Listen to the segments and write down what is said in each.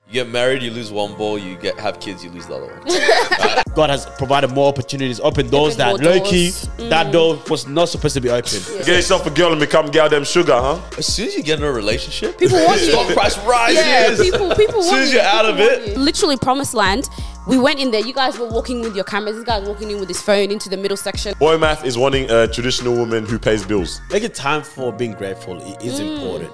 You get married, you lose one ball. You have kids, you lose the other one. God has provided more opportunities, open doors that low-key, that door was not supposed to be open. You get yourself a girl and become goddamn sugar, huh? As soon as you get in a relationship, People want you. stock price rises. Yeah, people As soon as you're out of it. Literally, Promiseland. We went in there. You guys were walking with your cameras. This guy's walking in with his phone into the middle section. Boy math is wanting a traditional woman who pays bills. Making time for being grateful is important.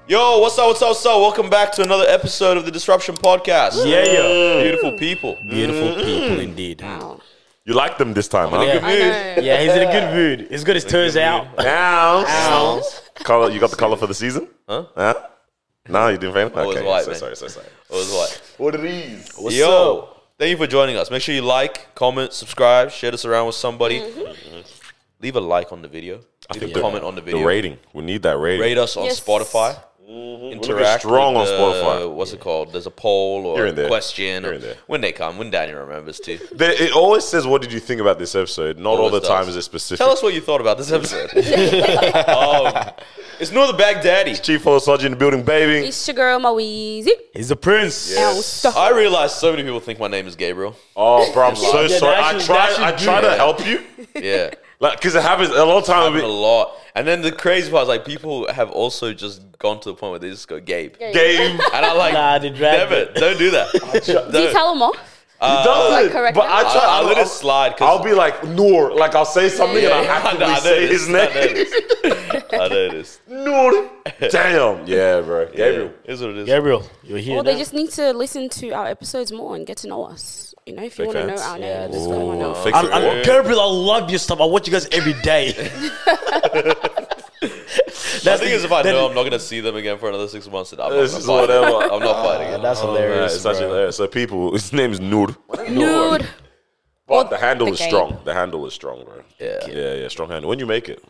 Yo, what's up, what's up, what's up? Welcome back to another episode of the Disruption Podcast. Yeah. Beautiful people. Beautiful people indeed. Wow. You like them this time, huh? Yeah. I know. Yeah, he's in a good mood. He's got his toes out. Color, you got the color for the season? Huh? No, you didn't find it? Always white, man. Sorry. Always white. What it is? Yo, thank you for joining us. Make sure you like, comment, subscribe, share this around with somebody. Leave a like on the video. Leave a comment on the video. The rating. We need that rating. Rate us on Spotify. Interact strong with on Spotify. What's it called? There's a poll or a question. Here and there. When they come, when Daniel remembers too. It always says, what did you think about this episode? Not all the time is it specific. Tell us what you thought about this episode. It's Noor the Baghdadi. Chief Sergeant in the building, baby. It's your girl, Maweezy. He's a prince. I realize so many people think my name is Gabriel. Oh, bro, I'm so sorry. I try to help you. Yeah. Like, because it happens a lot of time. A lot. And then the crazy part is like people have also just gone to the point where they just go Gabe. Game. And I'm like, Nah, they dragged never. it. Don't do that. Do you tell them off? Does it? correct But him? I let it slide. I'll be like, Noor. Like, I'll say something and I actively say his name. I know this. Noor. Damn. Yeah, bro. Gabriel. Is what it is. Gabriel, you're here Well, now. they just need to listen to our episodes more and get to know us. You know, if you want to know our names. What's going on? Gabriel, I love your stuff. I watch you guys every day. The thing is, if I know I'm not going to see them again for another 6 months, then I'm not fighting. whatever. I'm not fighting. That's hilarious. It's actually hilarious. So people, his name is Noor. Nude. But the handle the is game. strong. The handle is strong, bro. Yeah. Strong handle. When you make it?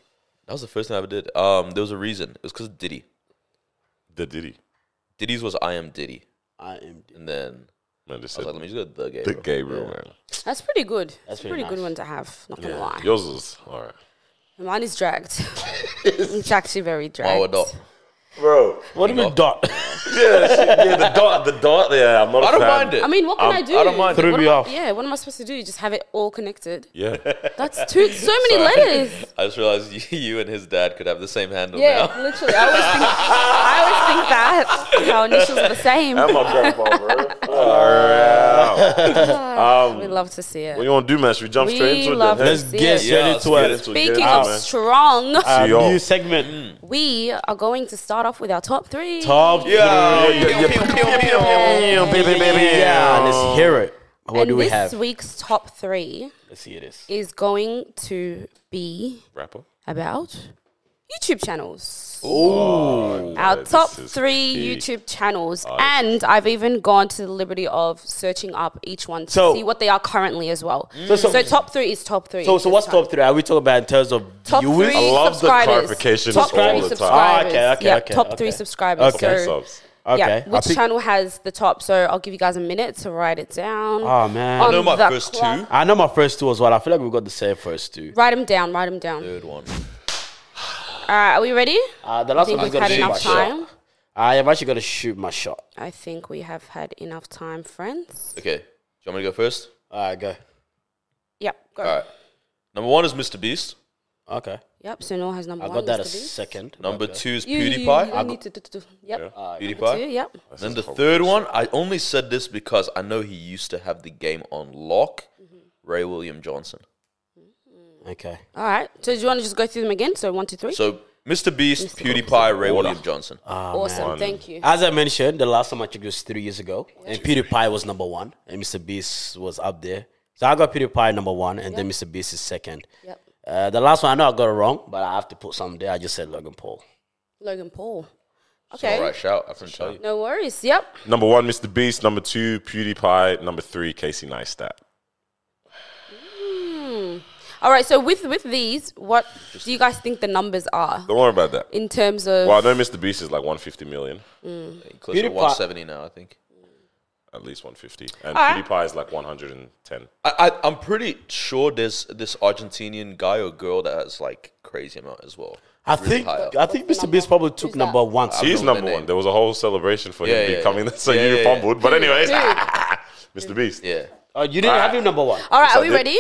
That was the first thing I ever did. There was a reason. It was because of Diddy. The Diddy. Diddy's was I am Diddy. I am. And then Man, I was like, let me just go the Gabriel. the Gabriel, man. That's pretty good. That's a pretty pretty good nice. one to have. Not going to lie. Yours is, all right. Mine is dragged. It's actually very dragged. Marwa dot. Bro. What do you mean dot? The dot. Yeah, I'm not a I don't fan. mind it. I mean, what can I do? I don't mind. Threw What me am I- off. Yeah, what am I supposed to do? Just have it all connected? Yeah. That's so many letters. I just realized you and his dad could have the same handle Yeah, now. literally. I always think that. Our initials are the same. And my grandpa, bro. We love to see it. What you want to do, man? Should we jump straight into it? love then? Let's get Yeah, straight let's into get it. into it. Speaking Yeah, of man. strong, See y'all. New segment. we are going to start off with our top three. Top Yeah. Yeah, let's hear it. What and do we this have? week's top three Let's see this. is going to be Rapper. about YouTube channels. Ooh. Our top this is three key. YouTube channels. And I've even gone to the liberty of searching up each one to So- see what they are currently as well. So- So top three is top three. So this what's time. top three? Are we talking about in terms of Top viewers? three I love the subscribers. clarifications Top all three the time. subscribers. Okay, Yeah, okay, top okay. three subscribers. Okay. So, Subs. Okay. yeah, I which think- channel has the top? So I'll give you guys a minute to write it down. Oh, man. On I know my the first clock. two. I know my first two as well. I feel like we've got the same first two. Write them down. Write them down. Third one. All right, are we ready? The last Think one we've is going had to shoot my enough shot. time? I am actually going to shoot my shot. I think we have had enough time, friends. Okay. Do you want me to go first? All right, go. Yep, go. All right. Number one is Mr. Beast. Okay. Yep, so Noah has number I one. got that Mr. a Beast. second. Number Okay. two is You PewDiePie. need to. Yep. PewDiePie. Number two, yep. Then the third one, I only said this because I know he used to have the game on lock. Ray William Johnson. Okay. All right. So do you want to just go through them again? So 1, 2, 3. So Mr. Beast, PewDiePie, Ray William Johnson. Awesome. Thank you. As I mentioned, the last time I checked was 3 years ago. And PewDiePie was number one. And Mr. Beast was up there. So I got PewDiePie number one. And then Mr. Beast is second. Yep. The last one, I know I got it wrong. But I have to put something there. I just said Logan Paul. Logan Paul. All Okay. right, shout. I couldn't tell you. No worries. Yep. Number one, Mr. Beast. Number two, PewDiePie. Number three, Casey Neistat. All right. So with these, what do you guys think the numbers are Don't worry about that. in terms of? Well, I know Mr. Beast is like 150 million. Close to PewDiePie- 170 now, I think. At least 150. And Alright. PewDiePie is like 110. I'm pretty sure there's this Argentinian guy or girl that has like crazy amount as well. I think Mr. Beast probably took number one. He's number one. There was a whole celebration for him becoming so you fumbled. But anyways, Mr. Beast. Yeah. You didn't have him number one. All right, are we ready?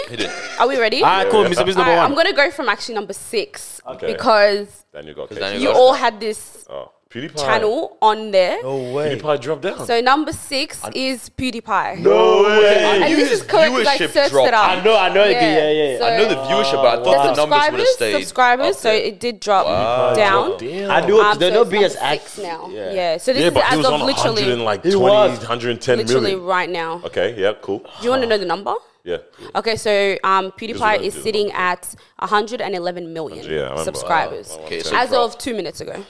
Are we ready? All right, cool. Mr. Beast number one. I'm gonna go from actually number 6 because you got all had this PewDiePie. channel on there. No way. PewDiePie dropped down. So number 6 is PewDiePie. No way. And this is correct because I viewership searched dropped. it up. I know. Yeah. So I know the viewership, but I thought the numbers would have stayed. Subscribers, so it did drop down. I knew it. They're So not it's being as number 6 active now. Yeah. Yeah. So this Yeah, is but he as was of on 100 literally, and like He 20, was. 110 literally million. right now. Okay, yeah, cool. Do you want to know the number? Yeah. Okay, so PewDiePie is do the sitting at 111 million Yeah, I remember. subscribers Okay, so as of 2 minutes ago.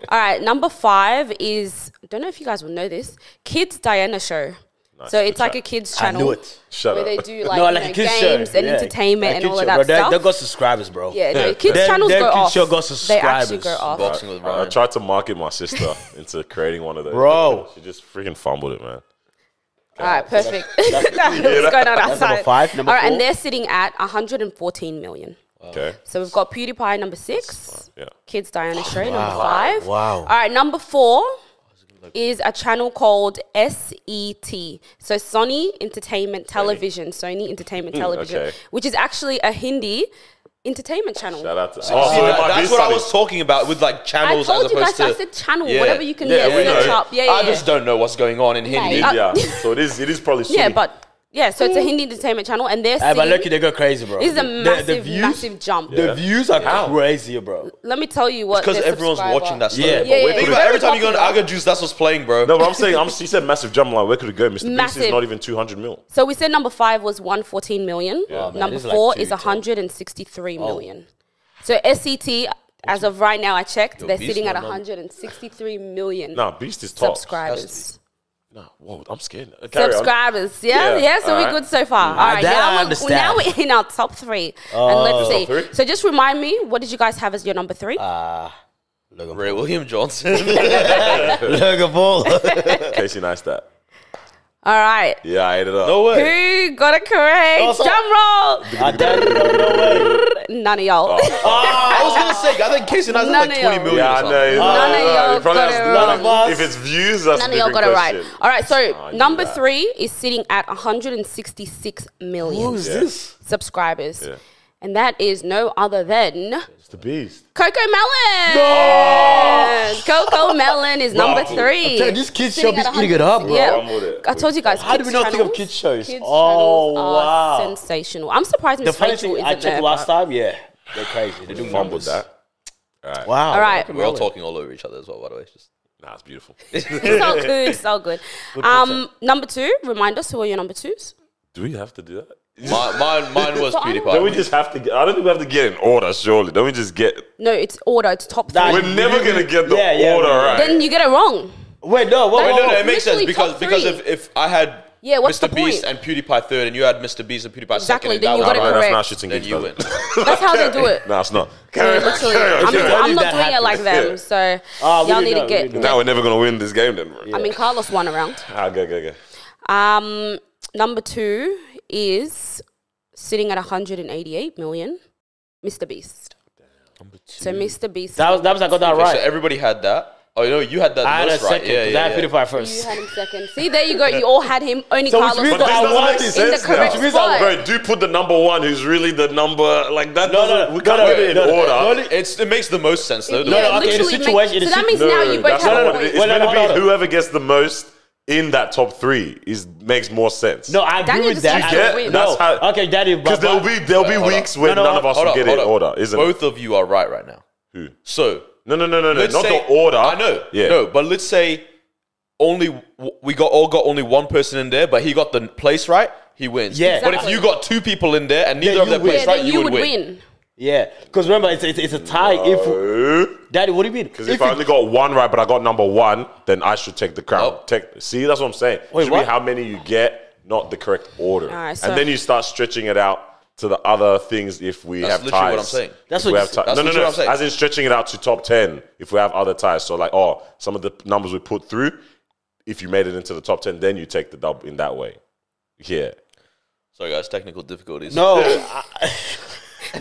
All right, number 5 is, I don't know if you guys will know this, Kids Diana Show. So it's like a kids channel. I knew it. Shut where up. they do like, No, like a kids show. games and Yeah. entertainment Like and kids all of show, that bro. stuff. They got subscribers, bro. Yeah, no, kids Them- channels them go kids off. show got They actually subscribers. go off. Boxing with I Ryan. tried to market my sister into creating one of those. Bro. She just freaking fumbled it, man. All right, perfect. What's going on That's outside? number 5. Number All right, 4. and they're sitting at 114 million. Okay. So we've got PewDiePie number 6, Yeah. Kids Diana Show number 5. Wow. All right, number 4 is a channel called SET. So Sony Entertainment Television. Sony Entertainment Television, okay. which is actually a Hindi entertainment channel. Shout out to. See, that's what I was talking about with like I channels told as you opposed guys, to. I said channel, Yeah. whatever you can Yeah, we search know. up. Yeah, I just don't know what's going on in Hindi. Yeah. So it is probably. Yeah, Sony. but yeah, so it's a Hindi entertainment channel, and they're Hey, but sitting, look, they go crazy, bro. this is a The views, massive jump. The views are crazy, bro. Let me tell you what. Because their everyone's subscriber- watching that stuff. Yeah. But Yeah, yeah, think it's about very every time you go on popular. Aga Juice, that's what's playing, bro. No, but I'm saying, he said massive jump. Like, where could it go? Mr. Beast is Massive. not even 200 mil. So we said number 5 was 114 million. Yeah. Man, Number this is like 4 2 is to 163 million. So SET, as of right now, I checked, they're Beast sitting at went on. 163 million Nah, Beast is top. subscribers. Nah, whoa, I'm scared. Carry on. Subscribers, yeah, Yeah, so we're alright. good so far. All right, that I now understand. now we're in our top 3, and let's see. Top 3? So just remind me, what did you guys have as your number 3? Ray William Johnson. Logan Paul. Casey Neistat. All right, Yeah, I ate it up. No way. who got it correct? Also- Drum roll. No way. None of y'all. I was gonna say, I think Casey Neistat None like of 20 y'all. million. Yeah, or I something. know. None of y'all You probably got have it to- right. None of us. If it's views, that's None a of y'all different got it right. question. All right, so you number that. 3 is sitting at 166 million Who's this? subscribers. Yeah. And that is no other than It's the Beast. Coco Melon. Coco Melon is number 3. Okay, this kids show Sitting be at eating it up, bro. Yeah. I'm with it. I told you guys. How do we kids not think of channels- kids shows? Kids Oh, channels are wow. sensational. I'm surprised The Miss funny Rachel thing, isn't I checked there. last but- time, yeah. They're crazy. They do Fumbled numbers. that. Wow. All right. We're all talking all over each other as well, by the way. Just Nah, it's beautiful. So good, so good. Number 2, remind us who are your number 2s? Do we have to do that? mine was So I'm- PewDiePie. Don't we just have to get, I don't think we have to get in order, surely. Don't we just get, No, it's order. It's top 3. That- we're never going to get the Yeah, order right. Then you get it wrong. Wait, no. What? Wait, what- no, it makes sense Literally top because three. if I had Yeah, what's Mr. the Beast point? and PewDiePie third, and you had Mr. Beast and PewDiePie Exactly, second, then and you that got it was- That's correct. not shitting Then gigs, you does win. it? That's how they do it. No, it's not. So literally, I'm not doing it like them. So we y'all didn't need know, to we get. didn't Now we're never going to win this game then, bro. I mean, Carlos won a round. Go. Number 2 is sitting at 188 million. Mr. Beast. So Mr. Beast. That was I got that Okay, right. so everybody had that. Oh, no, you had that I had a most right. second. Yeah, Yeah, yeah, I had yeah. PewDiePie You first. had him second. See, there you go. You all had him. Only So which Carlos means But got this I doesn't want make it. any in the sense now. correct spot. Bro, do put the number 1 who's really the number, like that. No, We can't put it in order. It makes the most sense, though. no, okay, in a literally situation- in so a that means No, now you both that's have not a what point. it is. It's Wait, going to hold on. be whoever gets the most in that top 3 makes more sense. No, I agree Daniel with just that. has to I- win. No, That's how- okay, Daddy. Because there'll be weeks where No, none of us Hold will up, get hold it in up. order, isn't it? Both of you are right now. Who? So No, not let's say, the order. I know. Yeah. No, but let's say we got only one person in there, but he got the place right. He wins. Yeah. But if Exactly. you got 2 people in there and neither Yeah, of them you win. placed Yeah, right, then you would win. Yeah, because remember, it's a tie. Daddy, what do you mean? Because if I only got 1 right, but I got number 1, then I should take the crown. Nope. See, that's what I'm saying. Wait, Should what? be how many you get, not the correct order. Alright, so- and then you start stretching it out to the other things if we That's have literally ties. what I'm saying. That's If we what have you- ties. that's No, literally what I'm saying. As in stretching it out to top 10 if we have other ties. So like, some of the numbers we put through, if you made it into the top 10, then you take the dub in that way. Yeah. Sorry, guys, technical difficulties. No,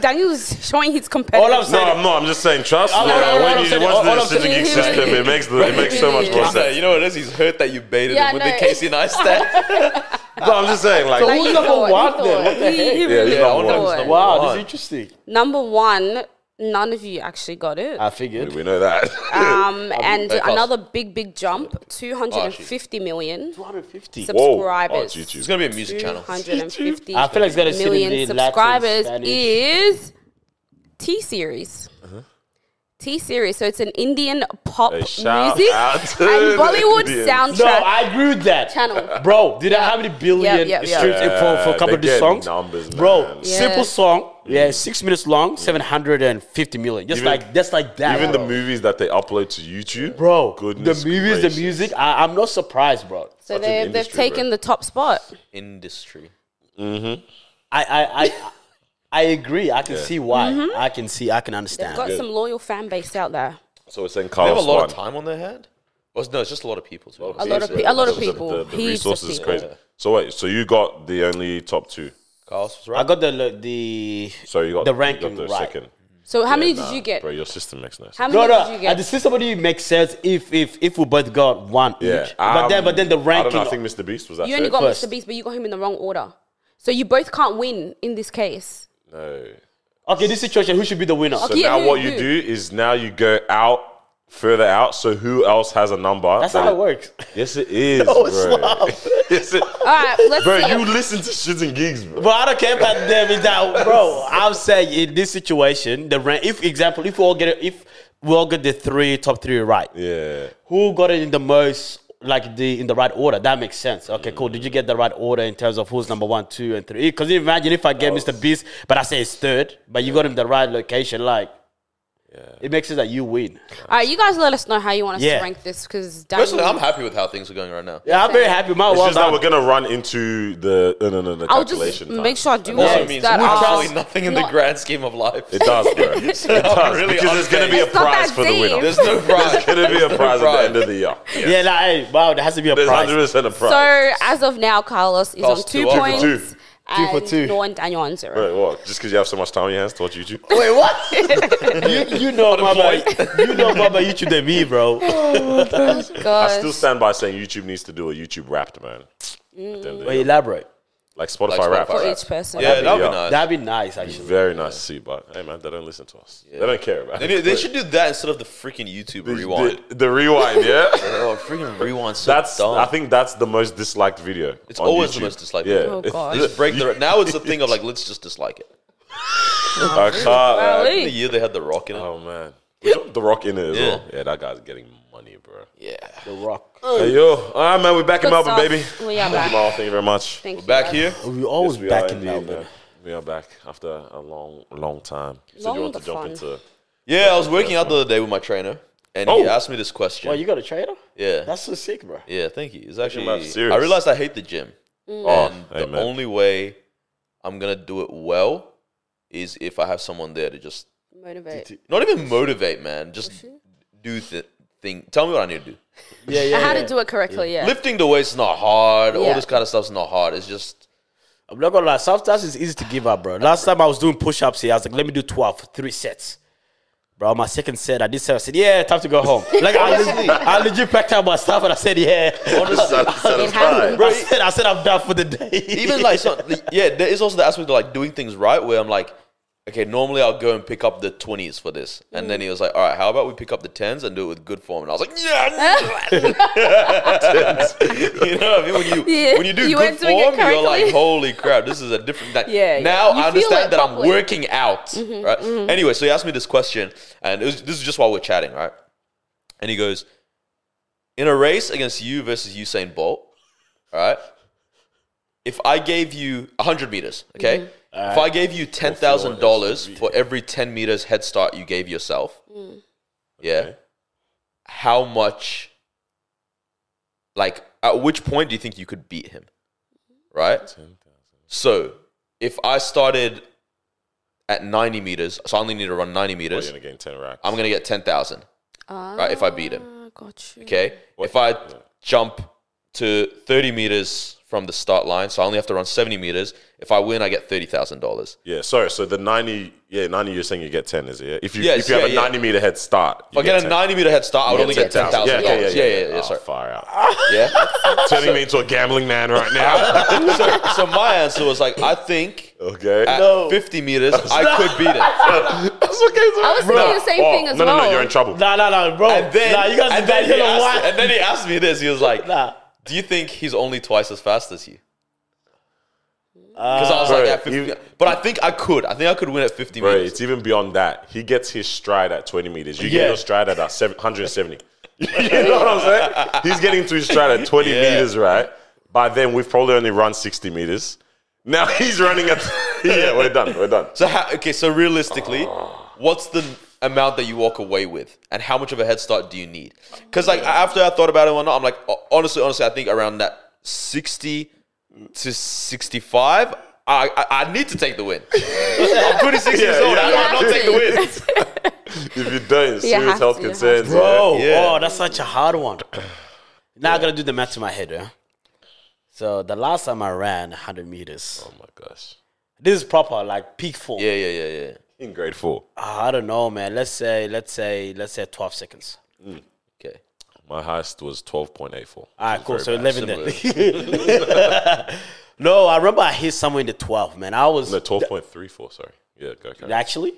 Daniel's showing his All competitive. I'm saying, No, I'm not. I'm just saying, trust me. no, no, When I'm you saying- watch all the I'm decision saying- geek system, it makes so much more sense. You know what it is? He's hurt that you baited Yeah, him with no. the Casey Neistat. No, I'm just saying, like, So who's number one then? What the heck? He Yeah, really he's Yeah, I number wonder one. who's number Wow, one. this is interesting. Number one, none of you actually got it. I figured. we know that. And Hey, Cos. another big jump, 250 million 250. Whoa. subscribers. Oh, it's YouTube. It's gonna be a music channel. 250 I feel like it's gonna sit in million the Latin, subscribers Spanish. is T-Series. T-Series. So it's an Indian pop Hey, shout music out to and the Bollywood Indians. soundtrack No, I agree with that. channel. Bro, did I have any billion Yeah. streams for a couple they of these get songs? numbers, Bro, man. Yeah. simple song. Yeah, 6 minutes long, 750 million. Just Even- like that's like that. Even the bro. movies that they upload to YouTube, Bro, goodness the movies, gracious. the music. I'm not surprised, bro. So Such an they've industry, taken bro. the top spot. Industry. I agree. I can see why. I can They've understand. got some loyal fan base out there. So it's saying They have a Carlos lot won. of time on their hand. Well, no, it's just a lot of people. A lot of people. The Heaps of resources is people. crazy. So wait, so you got the only top two. Carlos was I right. got the So you got the you ranking got the right. second. So how many Nah, did you get? Bro, your system makes no sense. How No, many no. did you And get? the system only makes sense if we both got one Yeah, each. But then the I ranking. don't know. I think Mr. Beast was that. You only third? got first. Mr. Beast, but you got him in the wrong order. So you both can't win in this case. No. Okay, this situation, who should be the winner? So Yeah, now who- what you who? do is now you go out further out. So who else has a number? That's that- how it works. Yes, it is, No, bro. it's Yes, it- All right, let's bro, see. you listen to shits and gigs, bro. But I don't care about them. Is that, bro? I'm saying in this situation, the rank. If we all get the top three right, Yeah. who got it in the most, like in the right order? That makes sense. Okay, cool. Did you get the right order in terms of who's number 1, 2, and 3? Because imagine if I get Mr. Beast, but I say it's third, but you got him the right location, like. It makes sense that you win. All right, you guys let us know how you want us Yeah. to rank this because Personally, I'm happy with how things are going right now. Yeah, I'm very happy. My It's well just that done. we're gonna run into the I'll just calculation. time. make sure I do Also ones means that absolutely are nothing in the not- grand scheme of life. It does, bro. It does. really Because there's gonna be a It's not prize that for the winner. deep. There's no prize. There's gonna be a prize at the end of the year. Yeah, like, hey, wow, there has to be a There's prize. 100% a prize. So as of now, Carlos is Carlos, on 2 2 for points. 2. 2 for and 2. Noah and Daniel on 0. Bro, what? Just because you have so much time on your hands to watch YouTube? Wait, what? you know more about YouTube than me, bro. I still Gosh. stand by saying YouTube needs to do a YouTube Wrapped, man. At the end of the Wait, year. elaborate. Like Spotify Like Wrapped. Spotify For Wrapped. each person. Yeah, that would be Yeah. nice. That'd be nice, actually. Very nice to see, but hey, man, they don't listen to us. They don't care about it. They should do that instead of the freaking YouTube rewind. The rewind, yeah? Oh, freaking rewind. So That's. dumb. I think that's the most disliked video. It's on always YouTube. the most disliked Yeah. video. Oh, God. They just break the. Now it's a thing of like, let's just dislike it. I can't, man. Really? The year they had The Rock in it. Oh man, we got The Rock in it as Yeah. well. Yeah, that guy's getting money, bro. Yeah. The Rock. Hey yo, all right, man, we're back in Good Melbourne, stuff. baby. We are Thank back. you, Mal. Thank you very much. Thank you. Back guys. here. We always Yes, we back are in indeed, Melbourne. man. We are back after a long time. You said Long you want to but jump fun. into. Yeah, I was working out the other day with my trainer, and he Oh. asked me this question. Well, you got a trader? Yeah. That's so sick, bro. Yeah, thank you. It's actually. about serious. I realized I hate the gym, Oh, and hey, the man. only way I'm gonna do it well is if I have someone there to just Motivate. not even motivate, man. Just do the thing. Tell me what I need to do. Yeah. How to do it correctly, yeah. Lifting the weights is not hard. All Yeah. this kind of stuff's not hard. It's just I'm not gonna lie, sometimes it's easy to give up, bro. Last time I was doing push-ups here, I was like, let me do 12 for 3 sets. Bro, my second set, I did 7. I said, yeah, time to go home. Like, I legit packed out my stuff and I said, yeah. Satisfied. Bro, I said I'm done for the day. even like yeah. There is also the aspect of like doing things right, where I'm like, okay, normally I'll go and pick up the 20s for this, and then he was like, all right, how about we pick up the 10s and do it with good form? And I was like, yeah. You know what I mean? Yeah, When you do you good weren't doing it form, you're like, correctly. holy crap, this is a different. Yeah, Now you I feel understand it that I'm properly. working out, right? Anyway, so he asked me this question, and this is just while we're chatting, right? And he goes, in a race against you versus Usain Bolt, all right? If I gave you 100 meters, okay? If I gave you $10,000 for every 10 meters head start you gave yourself, yeah, Okay. how much, like, at which point do you think you could beat him, right? So, if I started at 90 meters, so I only need to run 90 Well, meters, you're gonna gain 10 racks. I'm going to get 10,000, right, if I beat him. Got you. Okay. If I jump to 30 meters from the start line, so I only have to run 70 meters. If I win, I get $30,000. Yeah, sorry. So the 90, 90, you're saying you get 10, is it? Yeah? If you Yes, if you have yeah, a 90-meter head start, If I get a 90-meter head start, I would only get $10,000. Yeah, Oh, sorry. far out. Yeah. Turning me into a gambling man right now. So my answer was like, I think Okay. at 50 meters, I could beat it. That's okay. I was thinking the same thing as no, well. No, you're in trouble. No, bro. And then, you guys and, are then bad. he You know asked, why? and then he asked me this. He was like, Nah. do you think he's only twice as fast as you? Because I was Bro, like, at 50, but I think I could. I think I could win at 50 Bro, meters. it's even beyond that. He gets his stride at 20 meters. You get your stride at 170. You know what I'm saying? He's getting to his stride at 20 meters, right? By then, we've probably only run 60 meters. Now he's running at... yeah, we're done. So realistically, what's the amount that you walk away with? And how much of a head start do you need? Because like after I thought about it and whatnot, I'm like, honestly, I think around that 60 to 65, I need to take the win. I'm 26 years old. I might not take the win. If you don't, serious health concerns. Bro, Yeah. that's such a hard one. Now I gotta do the math in my head, yeah? So the last time I ran 100 meters, Oh my gosh. this is proper, like peak form. Yeah. In grade 4. I don't know, man. Let's say 12 seconds. Okay. My highest was 12.84. All right, cool. So bad. 11 then. No, I remember I hit somewhere in the 12, man. I was No, 12.34, sorry. Yeah, go. actually.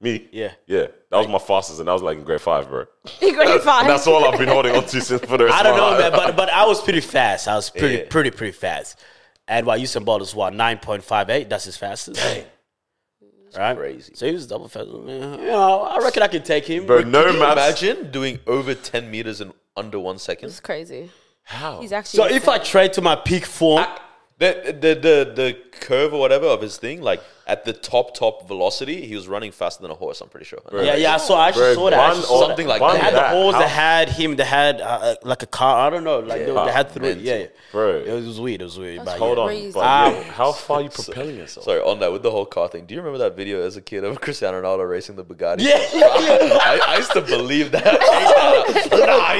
Me? Yeah. Yeah. That was my fastest, and that was like in grade 5, bro. In grade 5. And that's all I've been holding on to since for the rest I of don't my know, life. man, but I was pretty fast. I was Yeah. pretty fast. And while Usain Bolt is 9.58, that's his fastest. Right? crazy. So he was double fast. Man. You know, I reckon I can take him. Bro, no Can you maths. imagine doing over 10 meters in under 1 second? It's crazy. How? He's actually... So if I trade to my peak form, The curve or whatever of his thing, like at the top velocity, he was running faster than a horse. I'm pretty sure. yeah, I actually saw that. I actually saw something that. like They that. had the horse, How- they had him, they had like a car. I don't know. Like they had three. mental. Yeah. Bro. It was weird. But Hold on. Crazy. But, yo, how far are you propelling yourself? Sorry, on that with the whole car thing. Do you remember that video as a kid of Cristiano Ronaldo racing the Bugatti? Yeah. I used to believe that.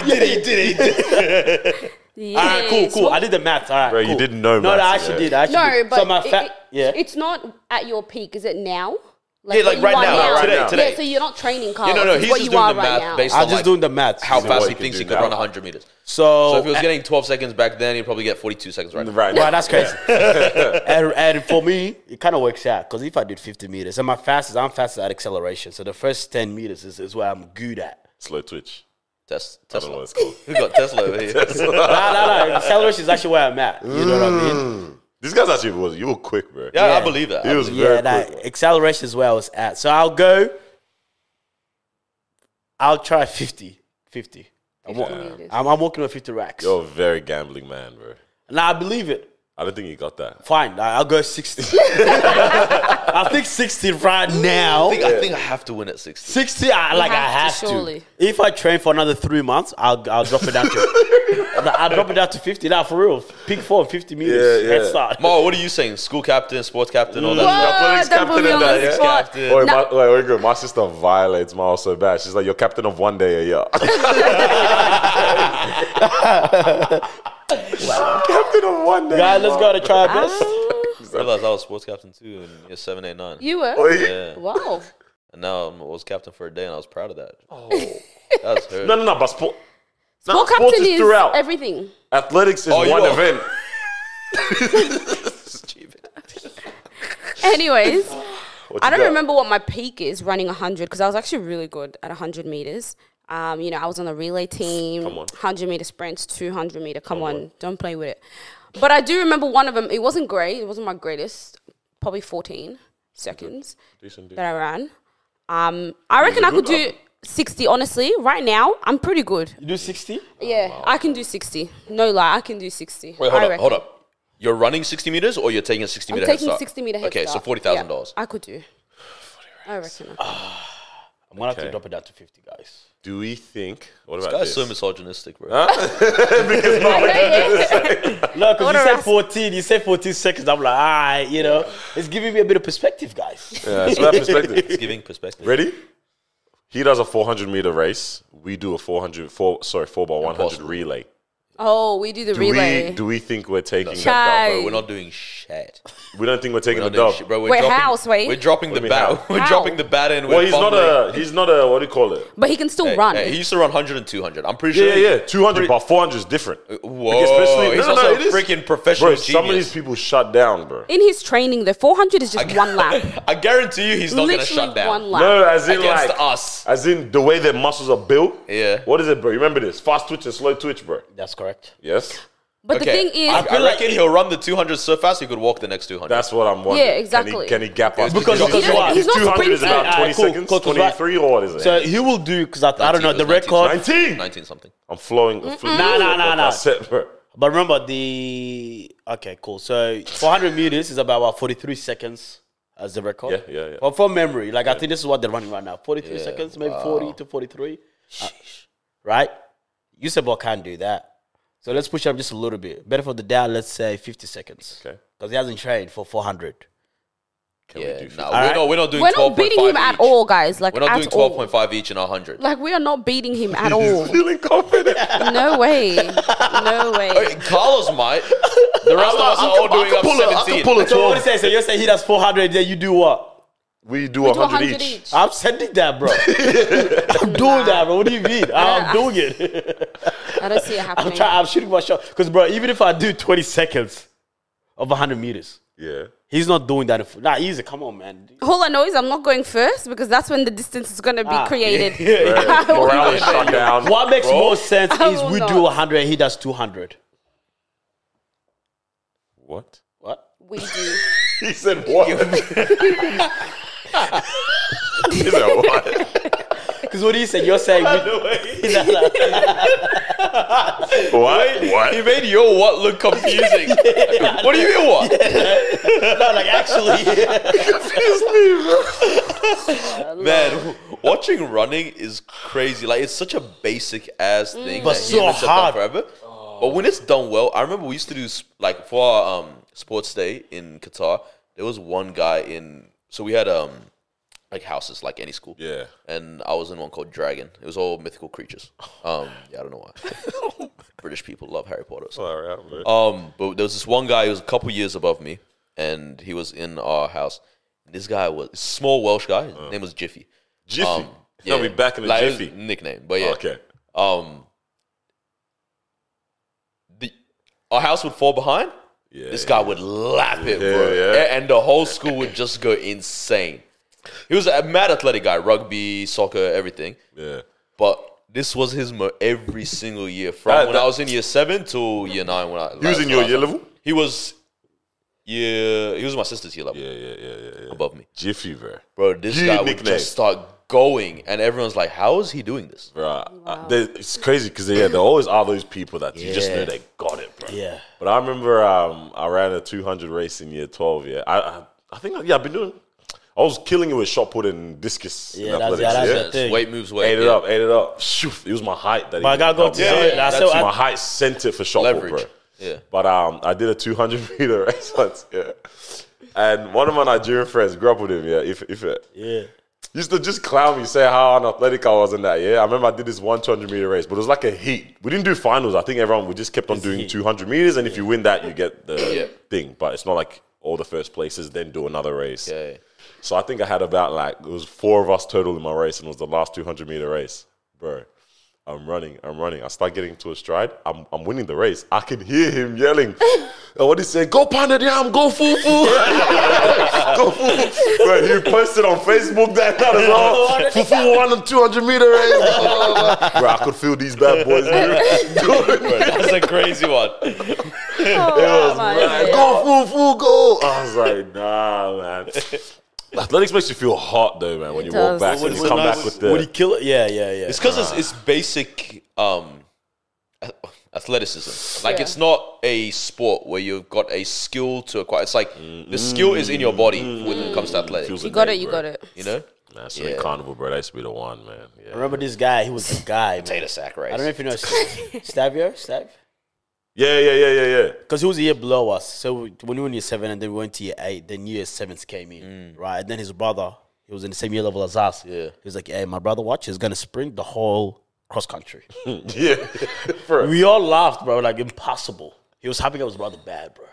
He did it. Yeah. All right, cool. I did the math. All right, Bro, cool. you didn't know No, I maths, actually yeah. did. I actually No, did. but So my it's not at your peak. Is it now? Yeah, like what you right are now, right today. Yeah, so you're not training cars. Yeah, no, It's he's what just you doing are the right math now. based I'm on just like doing the math. how what fast he he can thinks do he could now. run 100 meters. So So if he was getting 12 seconds back then, he'd probably get 42 seconds right now. Right. Wow, that's crazy. and for me, it kind of works out because if I did 50 meters, and I'm fastest at acceleration. So the first 10 meters is where I'm good at. Slow twitch. I don't know Tesla. what it's called. We got Tesla over here. No. Acceleration is actually where I'm at. You know what I mean? These guys actually you were quick, bro. Yeah, Yeah. I believe that. He was Yeah, very that quick. acceleration is where I was at. So I'll try 50. 50. I'm working on 50 racks. You're a very gambling man, bro. Now I believe it. I don't think you got that. Fine, I'll go 60. I think 60 right now. I think I have to win at 60. 60, I have have to, to. surely. If I train for another 3 months, I'll drop it down to I'll drop it down to 50. Now for real, peak form, 50 meters. Yeah. Head start. Mo, what are you saying? School captain, sports captain, all that Athletics Don't put captain me and on that, the yeah. spot. Captain. Wait, No. wait, good. My sister violates Miles so bad. She's like, you're captain of one day a year. Captain of one day. Guys, let's go to try our best. I realized I was sports captain too in year 7, 8, 9. You were? Oh, Yeah. Wow. And now I was captain for a day and I was proud of that. Oh. That was hurt. No, but sport. Sport sports captain is throughout. everything. Athletics is Oh, you one are. event. Stupid. Anyways, What I you don't got? remember what my peak is running 100 because I was actually really good at 100 meters. I was on the relay team, Come on. 100 meter sprints, 200 meter. Come on, don't play with it. But I do remember one of them. It wasn't great. It wasn't my greatest. Probably 14 seconds Decent. that I ran. I reckon I could do 60. Honestly, right now I'm pretty good. You do 60? Yeah, I can do 60. No lie, I can do 60. Wait, I reckon. hold up. You're running 60 meters or you're taking a 60 I'm meter head taking start? 60 meter head Okay, start. so $40,000. Yeah, I could do. I reckon. I'm going to have to drop it down to 50, guys. Do we think? What This about guy's this? so misogynistic, bro. No, because What you a said ras- 14. You said 14 seconds. I'm like, all right, it's giving me a bit of perspective, guys. Yeah, it's about perspective. It's giving perspective. Ready? He does a 400-meter race. We do a 4 by 100 Impossible. relay. Oh, we do the relay. Do we think we're taking that Chai. dub? Bro, we're not doing shit. We don't think we're taking We're the not doing dub. shit, bro. Wait, how, Sway? We're dropping the do you mean bat. how? We're How? dropping the bat in. Well, we're fumbling. he's not a, what do you call it? But he can still run. Hey, he used to run 100 and 200. I'm pretty Yeah, sure. yeah, 200, but 400 is different. Whoa, Especially- he's no, also it a is. freaking professional Bro, some of genius. these people shut down, bro. In his training, the 400 is just one lap. I guarantee you he's not going to Literally shut down. one lap. No, as in Against like us. as in the way their muscles are built. Yeah. What is it, bro? You remember this? Fast twitch and slow twitch, bro. That's correct. Yes. But the thing is, I reckon he'll run the 200 so fast he could walk the next 200. That's what I'm wondering. Yeah, exactly. Can he gap us? Because his why? He's not 200 is about sprinting. 20 Cool, seconds, cool, 'cause 23 or what is it? So he will do, because I don't know, 19, the it was record. 19. 19 something. I'm flowing. Nah. Set, bro. But remember okay, cool. So 400 meters is about, what, 43 seconds as the record? Yeah. Well, from memory, like I think this is what they're running right now. 43 seconds, maybe 40 to 43. Right? Usain Bolt can't do that. So let's push up just a little bit. Better for the down, let's say 50 seconds. Okay. Because he hasn't trained for 400. Can we do We're not doing we're 12.5 not beating him at each. all, guys. Like, We're not at doing all. 12.5 each in 100. Like, we are not beating him at all. feeling confident. No way. No way. Hey, Carlos might. The rest of us are all doing up 17. pull a So what 12. do you say? So you're saying he does 400, then you do what? We do We do 100 100 each. each. I'm sending that, bro. I'm doing that, bro. What do you mean? I'm doing it. I don't see it happening. I'm shooting my shot. Because, bro, even if I do 20 seconds of 100 meters, Yeah. he's not doing that. Nah, easy. Come on, man. All I know is I'm not going first because that's when the distance is going to be created. Morale is shut down. What makes more sense I is will we not. do 100 and he does 200. What? What? We do. He said what? He said what? Because what do you say? You're saying What? He made your what look confusing. What do you mean what? no, like actually. Man, watching running is crazy. Like, it's such a basic ass thing. But that so humans have done hard. forever. But when it's done well, I remember we used to do, like, for our sports day in Qatar, there was one guy in, so we had like houses like any school. Yeah. And I was in one called Dragon. It was all mythical creatures. Yeah, I don't know why. British people love Harry Potter. So. All right, man. But there was this one guy who was a couple years above me, and he was in our house. This guy was a small Welsh guy. His name was Jiffy. Jiffy. Tell me back in the like, it was Jiffy. nickname, but yeah. Okay. Our house would fall behind. Yeah, This guy would lap it, Yeah, bro, yeah. and the whole school would just go insane. He was a mad athletic guy, rugby, soccer, everything. Yeah. But this was his every single year from when I was in year 7 to year 9. When He was in your year level? He was my sister's year level. Yeah. Above me. Jiffy, Bro, this Huge guy would nickname. just start going, and everyone's like, how is he doing this? Bro, it's crazy because there always are those people that you just know they got it, bro. Yeah. But I remember I ran a 200 race in year 12. Yeah, I think I've been doing. I was killing it with shot put and discus. in Yeah, that's- athletics, that's yeah. the thing. Weight moves weight. Ate it up. Shoof. It was my height that. But I gotta go to That's so my height sent it for shot put, Leverage. bro. Yeah. But I did a 200 meter race once. Yeah. And one of my Nigerian friends grew up with him. Yeah. If Yeah. used to just clown me, say how unathletic I was in that. Yeah, I remember I did this 200 meter race, but it was like a heat. We didn't do finals. I think we just kept on doing 200 meters, and if you win that, you get the thing. But it's not like all the first places then do another race. Yeah. So I think I had about it was 4 of us total in my race, and it was the last 200 meter race, bro. I'm running. I start getting to a stride. I'm winning the race. I can hear him yelling. And what he say? Go Panda Yam, go full. Go full. Bro, he posted on Facebook that night as well. Fufu won the 200 meter race. Bro, I could feel these bad boys. That's a crazy one. Oh, my God. Go full, go. I was like, nah, man. Athletics makes you feel hot though, man. When you walk does. back and you come back with the. Would he kill it? Yeah. It's because it's basic athleticism. Like, it's not a sport where you've got a skill to acquire. It's like the skill is in your body when it comes to athletics. Feels You got innate, it, you bro. got it. You know? Man, so in carnival, bro, that used to be the one, man. I Yeah. remember this guy. He was a guy, man. Potato sack race. I don't know if you know Stav. Yeah. Because he was a year below us. So when we were in year 7 and then we went to year 8, then year 7s came in, right? And then his brother, he was in the same year level as us. Yeah. He was like, hey, my brother, watch, he's going to sprint the whole cross country. Yeah. Bro. We all laughed, bro. Like, impossible. He was happy I was rather bad, bro.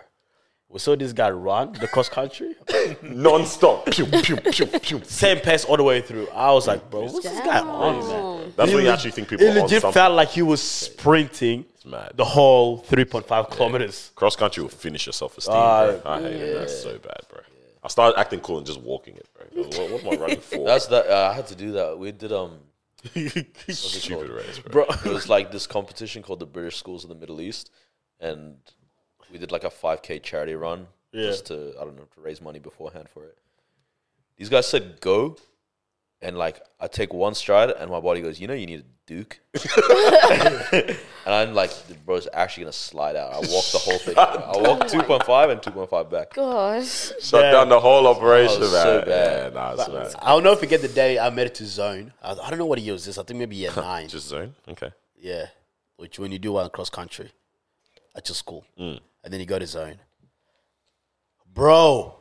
We saw this guy run the cross country. Non-stop. Pew, pew, pew, pew. Same pace all the way through. I was like, bro, what's this guy on, man? That's when you actually think people It are on legit something. felt like he was sprinting mad. the whole 3.5 kilometers. Cross country will finish your self-esteem, bro. I hate it. That's so bad, bro. I started acting cool and just walking it, bro. What am I running for? That's that. I had to do that. We did Stupid race, bro. It was like this competition called the British Schools of the Middle East, and we did like a 5K charity run just to to raise money beforehand for it. These guys said go, and like I take one stride, and my body goes, you need a Duke, and I'm like, bro's actually gonna slide out. I walked the whole thing. I walked 2.5 and 2.5 back. Gosh. Shut down the whole operation, was man. so bad. Yeah, nah, it's mad. I don't know if you get the day I made it to zone. I don't know what year was this. I think maybe year 9. Just zone? Okay. Yeah. Which when you do one cross country at your school. And then you go to zone. Bro.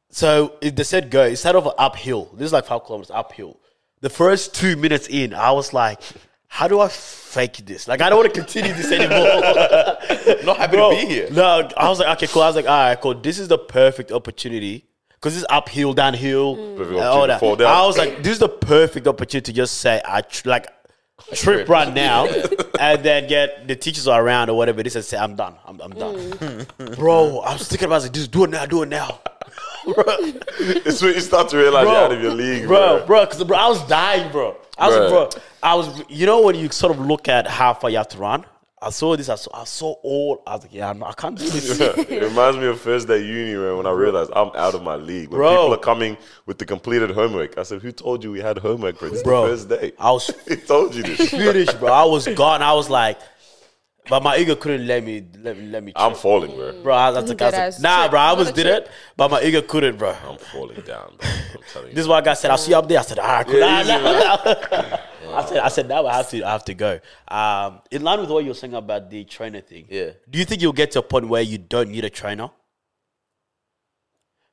So they said go. It started off uphill. This is like 5 kilometers uphill. The first 2 minutes in, I was like, how do I fake this? Like, I don't want to continue this anymore. I'm not happy to be here. No, I was like, okay, cool. I was like, all right, cool. This is the perfect opportunity. Because this is uphill, downhill. Perfect all opportunity that. to fall down. I was like, this is the perfect opportunity to just say, trip run now. And then get the teachers are around or whatever. This and say, I'm done. I'm done. Bro, I was thinking about it. Just do it now. It's when you start to realize you're out of your league, bro. Because I was dying, bro. I was, when you sort of look at how far you have to run, I saw this, I saw all, I was like, yeah, I can't do this. It reminds me of first day uni, man, when I realized I'm out of my league. When Bro. people are coming with the completed homework, I said, who told you we had homework, bro? This is the first day. I was He told you this. finished, bro. I was gone. I was like, but my ego couldn't let me I'm falling, bro. bro. I was like, nah, bro, I almost did it, but my ego couldn't, bro. I'm falling down, bro. I'm telling you. This is why I said, I'll see you up there. I said, all right, cool. I said, now I have to go. In line with what you were saying about the trainer thing, do you think you'll get to a point where you don't need a trainer?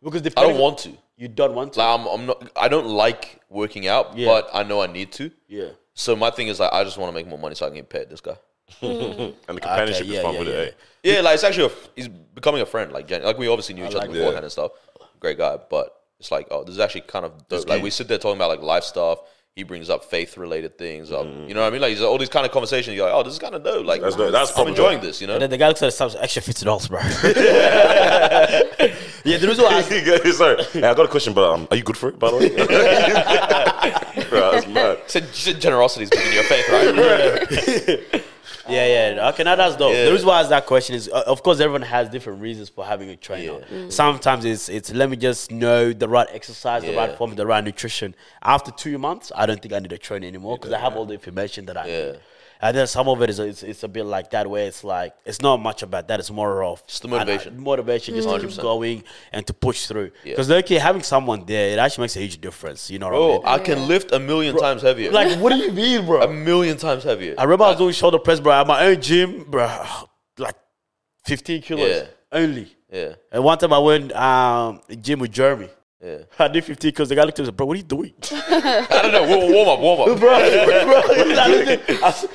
Because I don't want to. You don't want to? Like I'm not. I don't like working out, but I know I need to. Yeah. So my thing is like I just want to make more money so I can get paid. This guy. And the companionship is fun with it, eh? Yeah, like it's actually he's becoming a friend. Like we obviously knew each other beforehand and stuff. Great guy, but it's like this is actually kind of dope. Like we sit there talking about like life stuff. He brings up faith related things. You know what I mean? Like all these kind of conversations. You're like, oh, this is kind of dope. Like That's I'm enjoying this. You know. The guy looks at some extra $50, bro. Yeah, the reason why Sorry, hey, I got a question, but are you good for it, by the way? Bro, that's mad. You said generosity is giving you a faith, right? Yeah. Okay, now that's dope. The reason why I asked that question is, of course, everyone has different reasons for having a trainer. Sometimes it's let me just know the right exercise, the right form, the right nutrition. After 2 months, I don't think I need a trainer anymore because I have all the information that I need. And then some of it is it's a bit like that where it's like it's not much about that. It's more of just the motivation. Motivation just to keep going and to push through. Because having someone there, it actually makes a huge difference. You know what I mean? I can lift 1,000,000 times heavier. Like, what do you mean, bro? 1,000,000 times heavier. I remember I was doing shoulder press, bro, at my own gym, bro, like 15 kilos only. Yeah. And one time I went gym with Jeremy. Yeah. I did 15 kilos. The guy looked at me and said, bro, what are you doing? I don't know. Warm up. bro,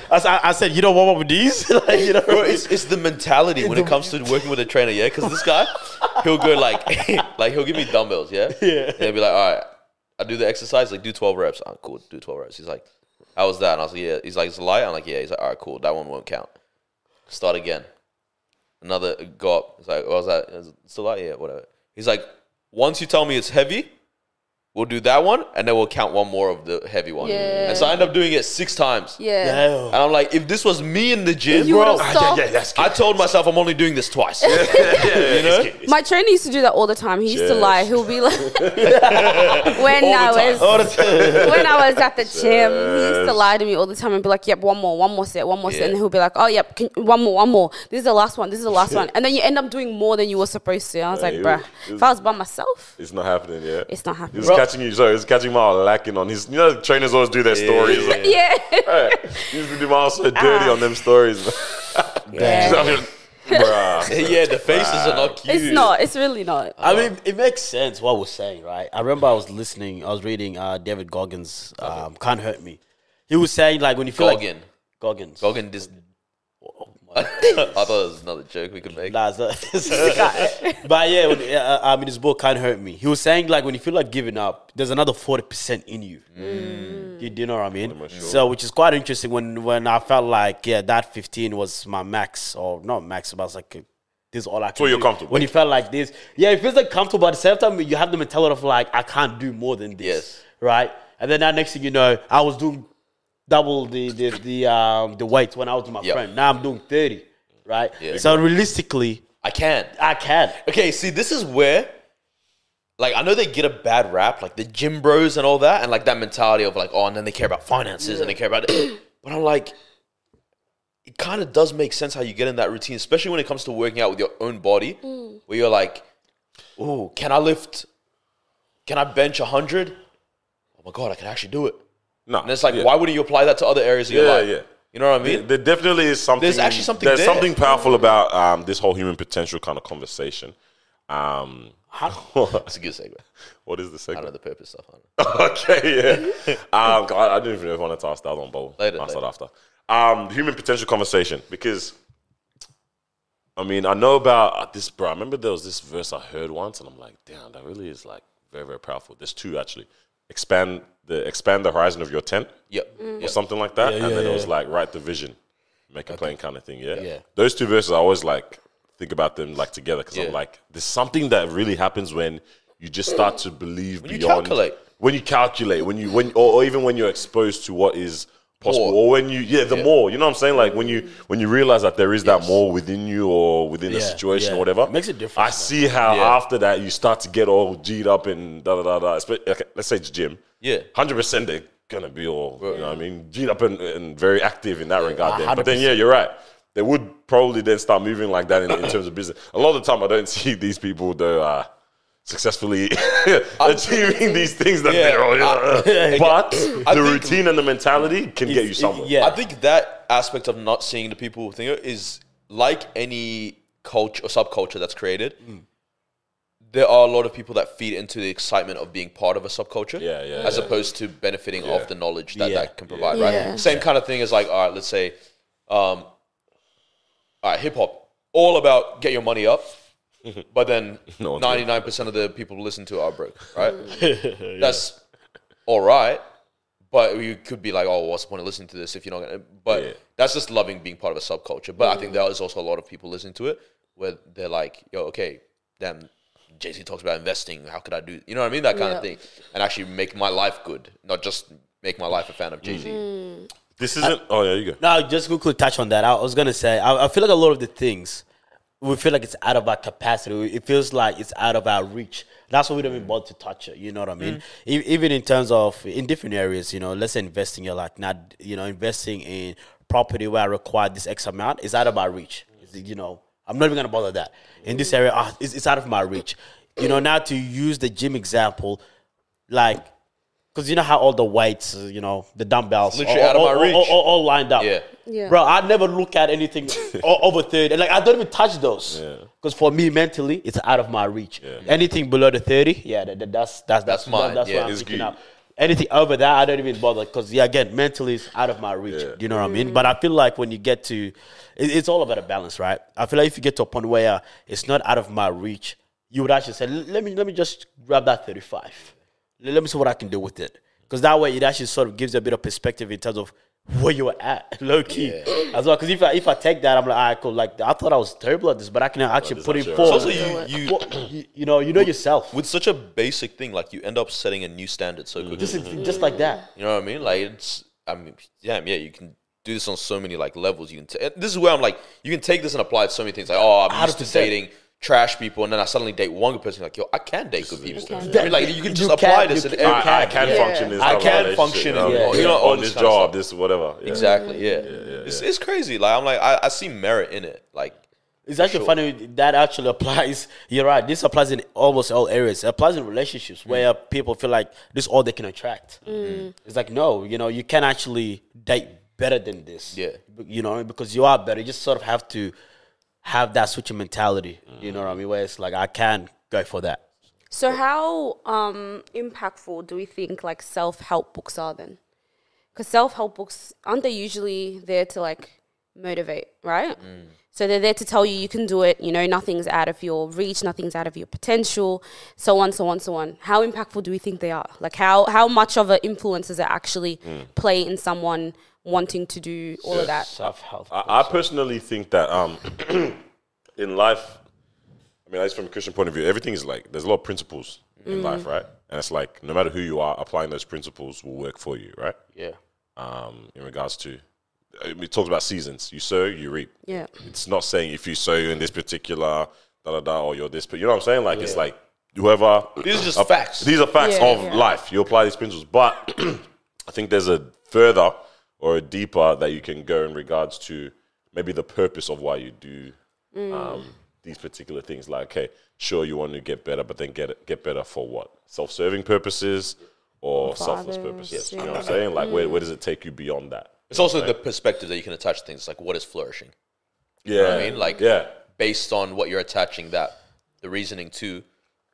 I said, you don't warm up with these? Like, you know, Bro, it's the mentality when it comes to working with a trainer, yeah? Because this guy, he'll go like he'll give me dumbbells, yeah? Yeah. And he'll be like, all right, I do the exercise, like do 12 reps. Oh, cool, do 12 reps. He's like, how was that? And I was like, yeah. He's like, it's a light? I'm like, yeah. He's like, all right, cool, that one won't count. Start again. Another, go up. He's like, what was that? It's a light? Yeah, whatever. He's like, once you tell me it's heavy, we'll do that one, and then we'll count one more of the heavy one. Yeah. And so I end up doing it 6 times. Yeah. And I'm like, if this was me in the gym, You bro, would've stopped. That's good. I told myself I'm only doing this twice. You know? My trainer used to do that all the time. He used to lie. He'll be like, when I was at the gym, he used to lie to me all the time and be like, "Yep, one more set," and then he'll be like, "Oh, yep, one more. This is the last one. And then you end up doing more than you were supposed to. I was like, bruh, if I was by myself, It's not happening, yeah? it's not happening. He was catching you, sorry, he was catching Marwa lacking on his, the trainers always do their stories. Like, Yeah. he used to do Marwa so dirty on them stories. Yeah. Bruh. Yeah, the faces are not cute. It's not. It's really not. I mean, it makes sense what we're saying, right? I remember I was reading David Goggins' Can't Hurt Me. He was saying like when you feel Goggin. like Goggins. Goggin just. I thought it was another joke we could make. Nah, but yeah, I mean, his book Can't Hurt Me. He was saying like when you feel like giving up, there's another 40% in you. You do know what I mean? Sure. So, which is quite interesting when I felt like that 15 was my max, or not max, but I was like, this is all I can do. you're comfortable. When you felt like this, it feels like comfortable. But at the same time, you have the mentality of like, I can't do more than this. Yes. Right? And then that next thing you know, I was doing double the weight when I was with my friend. Now I'm doing 30. Right? Yeah. So realistically, I can. Okay, see, this is where, like, I know they get a bad rap, like the gym bros and all that, and like that mentality of like, oh, and then they care about finances and they care about it. But I'm like, it kind of does make sense how you get in that routine, especially when it comes to working out with your own body, where you're like, oh, can I bench 100? Oh my God, I can actually do it. No. And it's like, why wouldn't you apply that to other areas of your life? Yeah. You know what I mean? There definitely is something. There's actually something There's there. something powerful about this whole human potential kind of conversation. That's a good segue. What is the I segment? don't know the purpose stuff. I don't know. Okay, yeah. I didn't even know if I wanted to ask that on bowl. Later. After. Human potential conversation, because I mean, I know about this, bro. I remember there was this verse I heard once, and I'm like, damn, that really is like very, very powerful. There's two actually. Expand the horizon of your tent. Yep. Or something like that. Yeah, and then yeah, it was like write the vision, make it plain kind of thing. Yeah. Yeah. Those two verses I always like think about them like together, because Yeah. I'm like, there's something that really happens when you just start to believe When you beyond calculate. when you calculate, or even when you're exposed to what is possible, More. or when you more, you know what I'm saying? Like when you realize that there is that more within you or within a situation or whatever. It makes a difference, I man. see how after that you start to get all G'd up and okay, let's say it's gym. Yeah. 100% they're gonna be all, you know what I mean, G'd up and very active in that regard. Then. 100%. But then you're right. They would probably then start moving like that in terms of business. A lot of the time I don't see these people though successfully achieving these things that they're all, but I the think- routine and the mentality can get you somewhere. yeah. I think that aspect of not seeing the people thing is like any culture or subculture that's created. There are a lot of people that feed into the excitement of being part of a subculture, as opposed to benefiting off the knowledge that that can provide. Yeah. Right, same kind of thing as like, all right, let's say, all right, hip hop, all about get your money up, but then No, 99% of the people who listen to it are broke. Right, that's all right. But you could be like, oh, what's the point of listening to this if you're not going to... But that's just loving being part of a subculture. But I think there is also a lot of people listening to it where they're like, yo, okay, damn, Jay-Z talks about investing. How could I do... You know what I mean? That kind of thing. And actually make my life good, not just make my life a fan of Jay-Z. This isn't... oh, yeah, you go. No, just quickly touch on that. I was gonna say, I feel like a lot of the things we feel like it's out of our capacity. It feels like it's out of our reach. That's why we don't even bother to touch it. You know what I mean? Even in terms of in different areas, you know, let's say investing, you're like not, you know, investing in property where I require this X amount is out of my reach. You know, I'm not even gonna bother that. In this area, it's out of my reach. You know, now to use the gym example, like, because you know how all the weights, you know, the dumbbells, Literally out of my reach. all lined up. Yeah. Bro, I never look at anything over 30. Like, I don't even touch those. Because for me, mentally, it's out of my reach. Anything below the 30, that's mine. That's Yeah, what I'm it's picking good. up. Anything over that, I don't even bother. Because, again, mentally, it's out of my reach. Do you know what I mean? But I feel like when you get to... It's all about a balance, right? I feel like if you get to a point where it's not out of my reach, you would actually say, let me just grab that 35. Let me see what I can do with it. Because that way, it actually sort of gives you a bit of perspective in terms of where you were at, low key, as well. Because if I take that, I'm like, all right, cool. Like, I thought I was terrible at this, but I can actually put it actually forward. Also, You know yourself. with such a basic thing, like you end up setting a new standard so quickly. Just like that. You know what I mean? Like it's, I mean, yeah, you can do this on so many like levels. You can. This is where I'm like, you can take this and apply it to so many things. Like, oh, I'm used to 100%. dating trash people, and then I suddenly date one good person. Like, yo, I can date good people. can. I mean, like you can just You apply can, this. you in can. every- I can function in this I type of can relationship, function in, you know, all on this this kind of job, stuff. this whatever. Yeah. Exactly. Yeah. It's crazy. Like I'm like I see merit in it. Like It's actually funny that actually applies. You're right. This applies in almost all areas. It applies in relationships where people feel like this is all they can attract. It's like, no, you know, you can actually date better than this. Yeah. You know, because you are better. You just sort of have to have that switching mentality. You know what I mean? Where it's like, I can go for that. So how impactful do we think like self-help books are then? because self-help books, aren't they usually there to like motivate, right? So they're there to tell you can do it, you know, nothing's out of your reach, nothing's out of your potential, so on, so on, so on. How impactful do we think they are? Like how much of an influence does it actually play in someone wanting to do all of that? Self-help. I personally think that in life, I mean, at least from a Christian point of view, everything is like, there's a lot of principles in life, right? And it's like, no matter who you are, applying those principles will work for you, right? Yeah. In regards to, it talks about seasons. You sow, you reap. Yeah. It's not saying if you sow in this particular or you're this, but you know what I'm saying? Like, it's like, whoever. These are just facts. These are facts of life. You apply these principles. But I think there's a further or a deeper that you can go in regards to maybe the purpose of why you do these particular things. Like, okay, sure, you want to get better, but then get better for what? Self-serving purposes or selfless purposes? You know what I'm saying? Like, where does it take you beyond that? It's also the perspective that you can attach to things. Like, what is flourishing? Yeah. You know what I mean? Like, based on what you're attaching the reasoning to,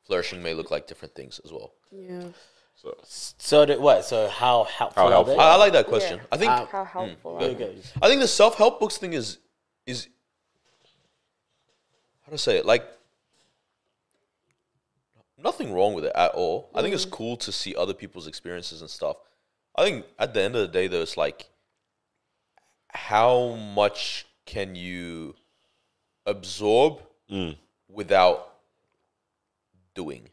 flourishing may look like different things as well. Yeah. So how helpful? How helpful? I like that question. I think How helpful are they? I think the self-help books thing is how to say it? Like, nothing wrong with it at all. I think it's cool to see other people's experiences and stuff. I think at the end of the day, though, it's like, how much can you absorb without doing?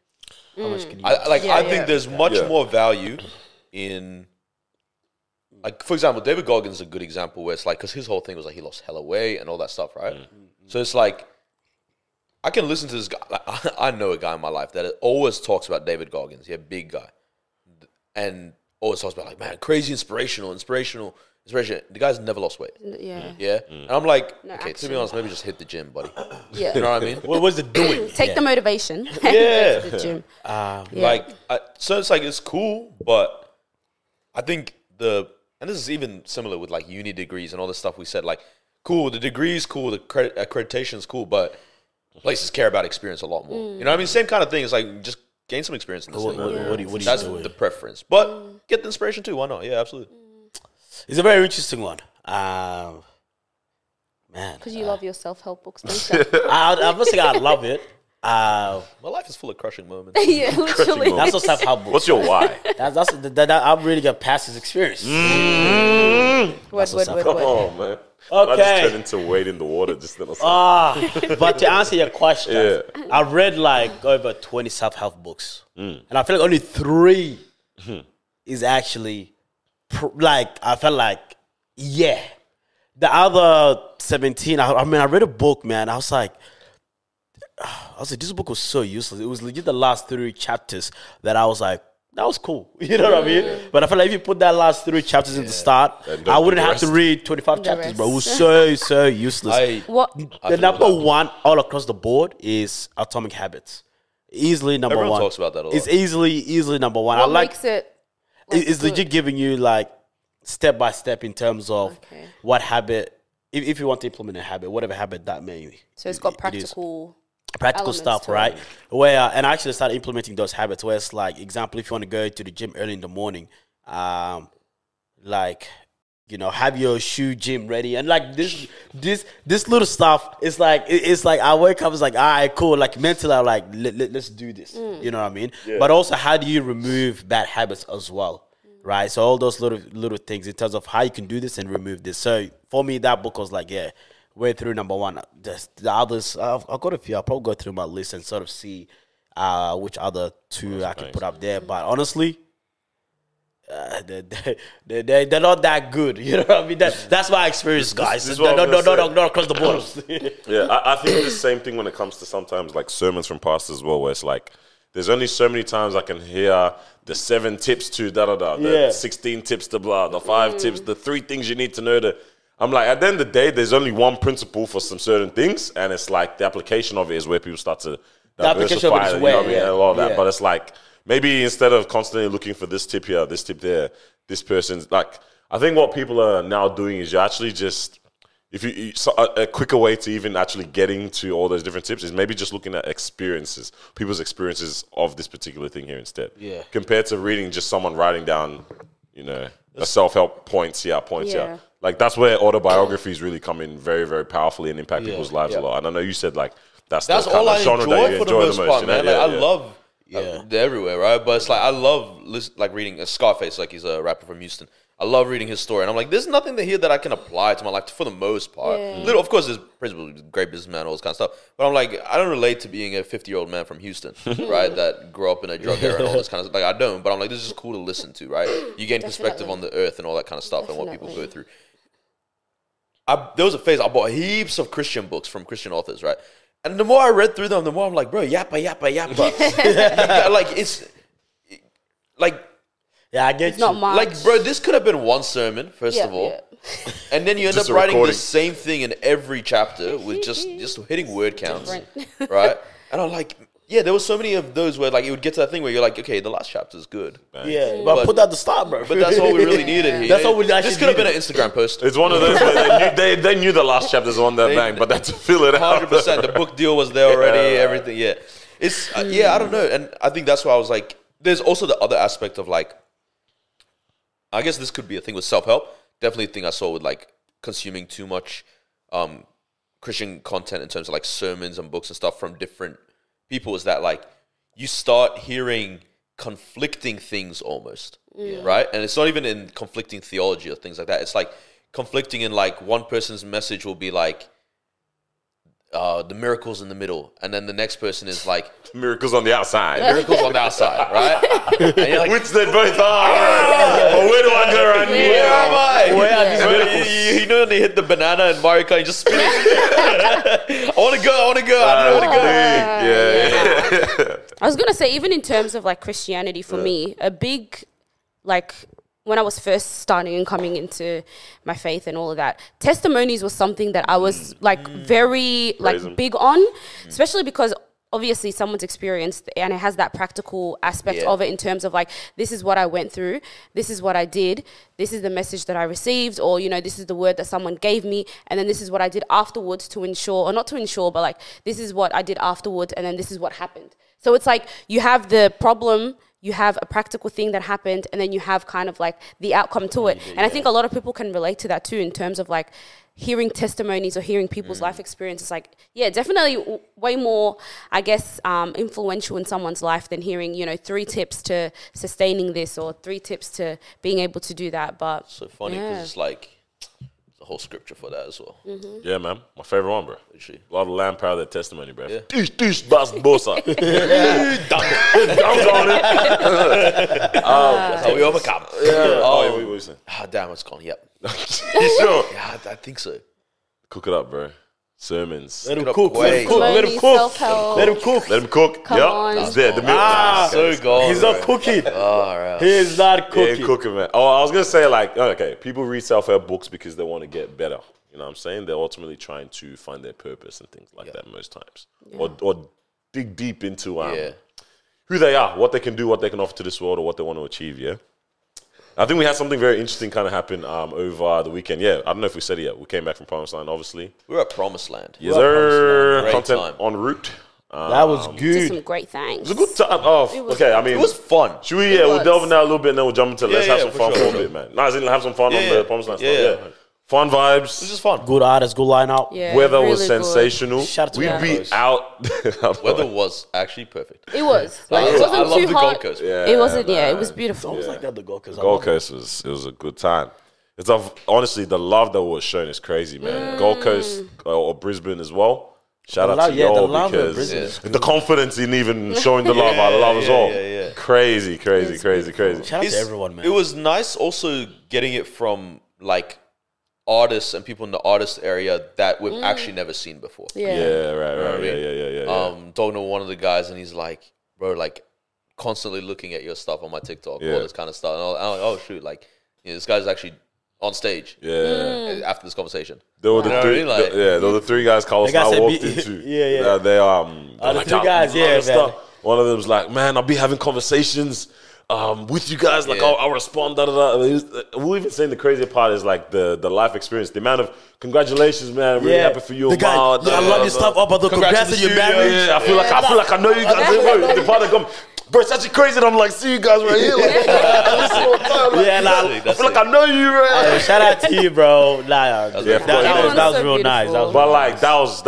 How much can you? I think there's much more value in, like, for example, David Goggins is a good example where it's like, because his whole thing was like he lost hella weight and all that stuff, right? So it's like, I can listen to this guy. Like, I know a guy in my life that always talks about David Goggins. Yeah, big guy, and always talks about like, man, crazy inspiration. The guy's never lost weight. Yeah. And I'm like, okay, to be honest, maybe just hit the gym, buddy. Yeah. You know what I mean? What was it doing? Take the motivation. Yeah. To the gym. Like, so it's like, it's cool, but I think and this is even similar with like uni degrees and all the stuff we said, like, cool, the degree's cool, the accreditation's cool, but places care about experience a lot more. You know what I mean? Same kind of thing. It's like, just gain some experience in this thing. What do you That's do? the preference. But get the inspiration too. Why not? Yeah, absolutely. It's a very interesting one. Man. Because you love your self-help books, don't you? I'm not saying I love it. My life is full of crushing moments. Yeah, literally. That's what self-help books. What's your why? I'm really gonna pass this experience. Word. Oh, man. Okay. I just turned into weight in the water. Just little But to answer your question, I've read like over 20 self-help books, and I feel like only 3 is actually I felt like the other 17. I mean, I read a book, man. I was like, this book was so useless. It was legit the last 3 chapters that I was like, that was cool. You know what I mean? But I feel like if you put that last 3 chapters in the start, I wouldn't have to read 25 chapters, bro. It was so useless. The number 1 all across the board is Atomic Habits. Easily number 1. Everyone talks about that a lot. It's easily number 1. What makes it? It's legit giving you like step by step in terms of what habit, if you want to implement a habit, whatever habit that may be. So it's got practical stuff, right? Where and I actually started implementing those habits. Where it's like, example, if you want to go to the gym early in the morning, like, you know, have your shoe gym ready, and like this little stuff. It's like I wake up, it's like, all right, cool. Like mentally, I'm like, let's do this. You know what I mean? Yeah. But also, how do you remove bad habits as well? Right, so all those little things in terms of how you can do this and remove this. So for me, that book was like, way through number 1. The others, I've got a few. I'll probably go through my list and sort of see which other 2 I can put up there. But honestly, they're not that good. You know what I mean? That's my experience, guys. Not across the board. I think the same thing when it comes to sometimes like sermons from pastors as well, where it's like, there's only so many times I can hear the 7 tips to the 16 tips to blah, the 5 tips, the 3 things you need to know to. I'm like, at the end of the day, there's only one principle for some certain things, and it's like the application of it is where people start to diversify, you know what I mean, and all that. But it's like, maybe instead of constantly looking for this tip here, this tip there, this person's like, I think what people are now doing is you're actually just, a quicker way to even actually getting to all those different tips is maybe just looking at people's experiences of this particular thing here instead. Yeah. Compared to reading just someone writing down you know, the self-help points here. Like, that's where autobiographies really come in very, very powerfully and impact people's lives a lot. And I know you said, like, that's the kind all of I genre that you enjoy for the enjoy most the most. part, You know? man. Like, I love they're everywhere, right? But it's like I love like reading Scarface, like he's a rapper from Houston. I love reading his story, and I'm like, there's nothing here that I can apply to my life for the most part. Little, of course, there's principles, great businessman, all this kind of stuff. But I'm like, I don't relate to being a 50-year-old man from Houston, right? That grew up in a drug era and all this kind of stuff. Like, I don't. But I'm like, this is just cool to listen to, right? You gain perspective on the earth and all that kind of stuff and what people go through. There was a phase I bought heaps of Christian books from Christian authors, right? And the more I read through them, the more I'm like, bro, yappa. Like, it's like, yeah, I get you. Not much. like, bro, this could have been one sermon, first of all. And then you end up writing the same thing in every chapter with just hitting word counts, right? And I'm like, yeah, there was so many of those where like it would get to that thing where you're like, okay, the last chapter is good. Yeah, but put that at the start, bro. But that's all we really needed here. That's all we actually This could have been an Instagram post. It's one of those where they knew the last chapter's on that bang, but that's to fill it out. 100%. The book deal was there already, everything, yeah. It's, I don't know. And I think that's why I was like, there's also the other aspect of like, I guess this could be a thing with self-help. Definitely a thing I saw with like consuming too much Christian content in terms of like sermons and books and stuff from different people is that like you start hearing conflicting things almost, right? And it's not even in conflicting theology or things like that. It's like conflicting in like one person's message will be like the miracles in the middle, and then the next person is like Miracles on the outside. miracles on the outside, right? And you're like, Which they both are. But where do I go right here? where am I? Where are these Bro, miracles? you know when they hit the banana and Mario Kart, you just spin it. I want to go. I don't know where to go. Yeah. I was gonna say, even in terms of like Christianity, for me, a big like when I was first starting and coming into my faith and all of that, testimonies was something that I was like very like big on, especially because obviously someone's experienced and it has that practical aspect of it in terms of like, this is what I went through, this is what I did, this is the message that I received, or, you know, this is the word that someone gave me, and then this is what I did afterwards to ensure, or not to ensure, but like, this is what I did afterwards, and then this is what happened. So it's like, you have the problem, you have a practical thing that happened, and then you have kind of like the outcome to it. And I think a lot of people can relate to that too in terms of like hearing testimonies or hearing people's life experiences. Like, yeah, definitely way more, I guess, influential in someone's life than hearing, you know, 3 tips to sustaining this or 3 tips to being able to do that. But So funny because it's like the whole scripture for that as well. Yeah, man. My favorite one, bro. Literally. A lot of lamb power, that testimony, bro. Yeah. Tish, bas, bossa. That's how we overcome. Oh, what were you saying? Ah, damn, it's gone. Yep. You sure? Yeah, I think so. Cook it up, bro. Sermons. Let him up cook. Let him quick. cook. Let him cook. Self-help. Let him cook. Let him cook. Come on. He's there. The milk. So gone. He's not cooking. All right. He is not Yeah, cooking. cooking, man. Oh, I was gonna say like, okay, people read self-help books because they want to get better. You know what I'm saying? They're ultimately trying to find their purpose and things like that most times, or dig deep into who they are, what they can do, what they can offer to this world, or what they want to achieve. Yeah. I think we had something very interesting kind of happen over the weekend. Yeah, I don't know if we said it yet. We came back from Promiseland, obviously. We were at Promiseland. Yes, sir. Great Content time. en route. That was Did good. some great things. It was a good time. Oh, okay. I mean, It was fun. should we? Yeah, we'll delve in that a little bit, and then we'll jump into let's have some for fun sure, for a bit, man. Nice, have some fun on the Promiseland Yeah. stuff. Yeah, fun It was vibes. just fun. Good artist, good lineup. Yeah, Weather really was good. sensational. Shout out to We Gold beat Coast. out. Weather was actually perfect. It was. Like, it I wasn't love too the hot. Gold Coast. It wasn't, it was beautiful. It's like that, the Gold Coast. Gold Coast was a good time. It's honestly the love that was shown is crazy, man. Gold Coast or Brisbane as well. Shout out to y'all because the confidence in even showing the love, I love as well. Yeah. Crazy. Shout out to everyone, man. It was nice also getting it from like artists and people in the artist area that we've actually never seen before. Yeah, right. what I mean? Yeah. Talking to one of the guys and he's like, bro, like constantly looking at your stuff on my TikTok, all this kind of stuff. And I'm like, oh shoot, like this guy's actually on stage. After this conversation. There were the three. There were the 3 guys Carlos and I walked into. Yeah. They the 3 guys, man. One of them was like, man, I'll be having conversations with you guys. Like, I'll respond. We'll even saying the crazy part is like the life experience, the amount of congratulations, man. Really happy for you. The guy, I love your stuff. Oh, but the congrats that you're married. Yeah, I feel like I know you guys. The part that come. bro, it's actually crazy. And I'm like, see you guys right here. Like, listen all the time. Like, I feel like I know you, right? Shout out to you, bro. That was real nice. But like that was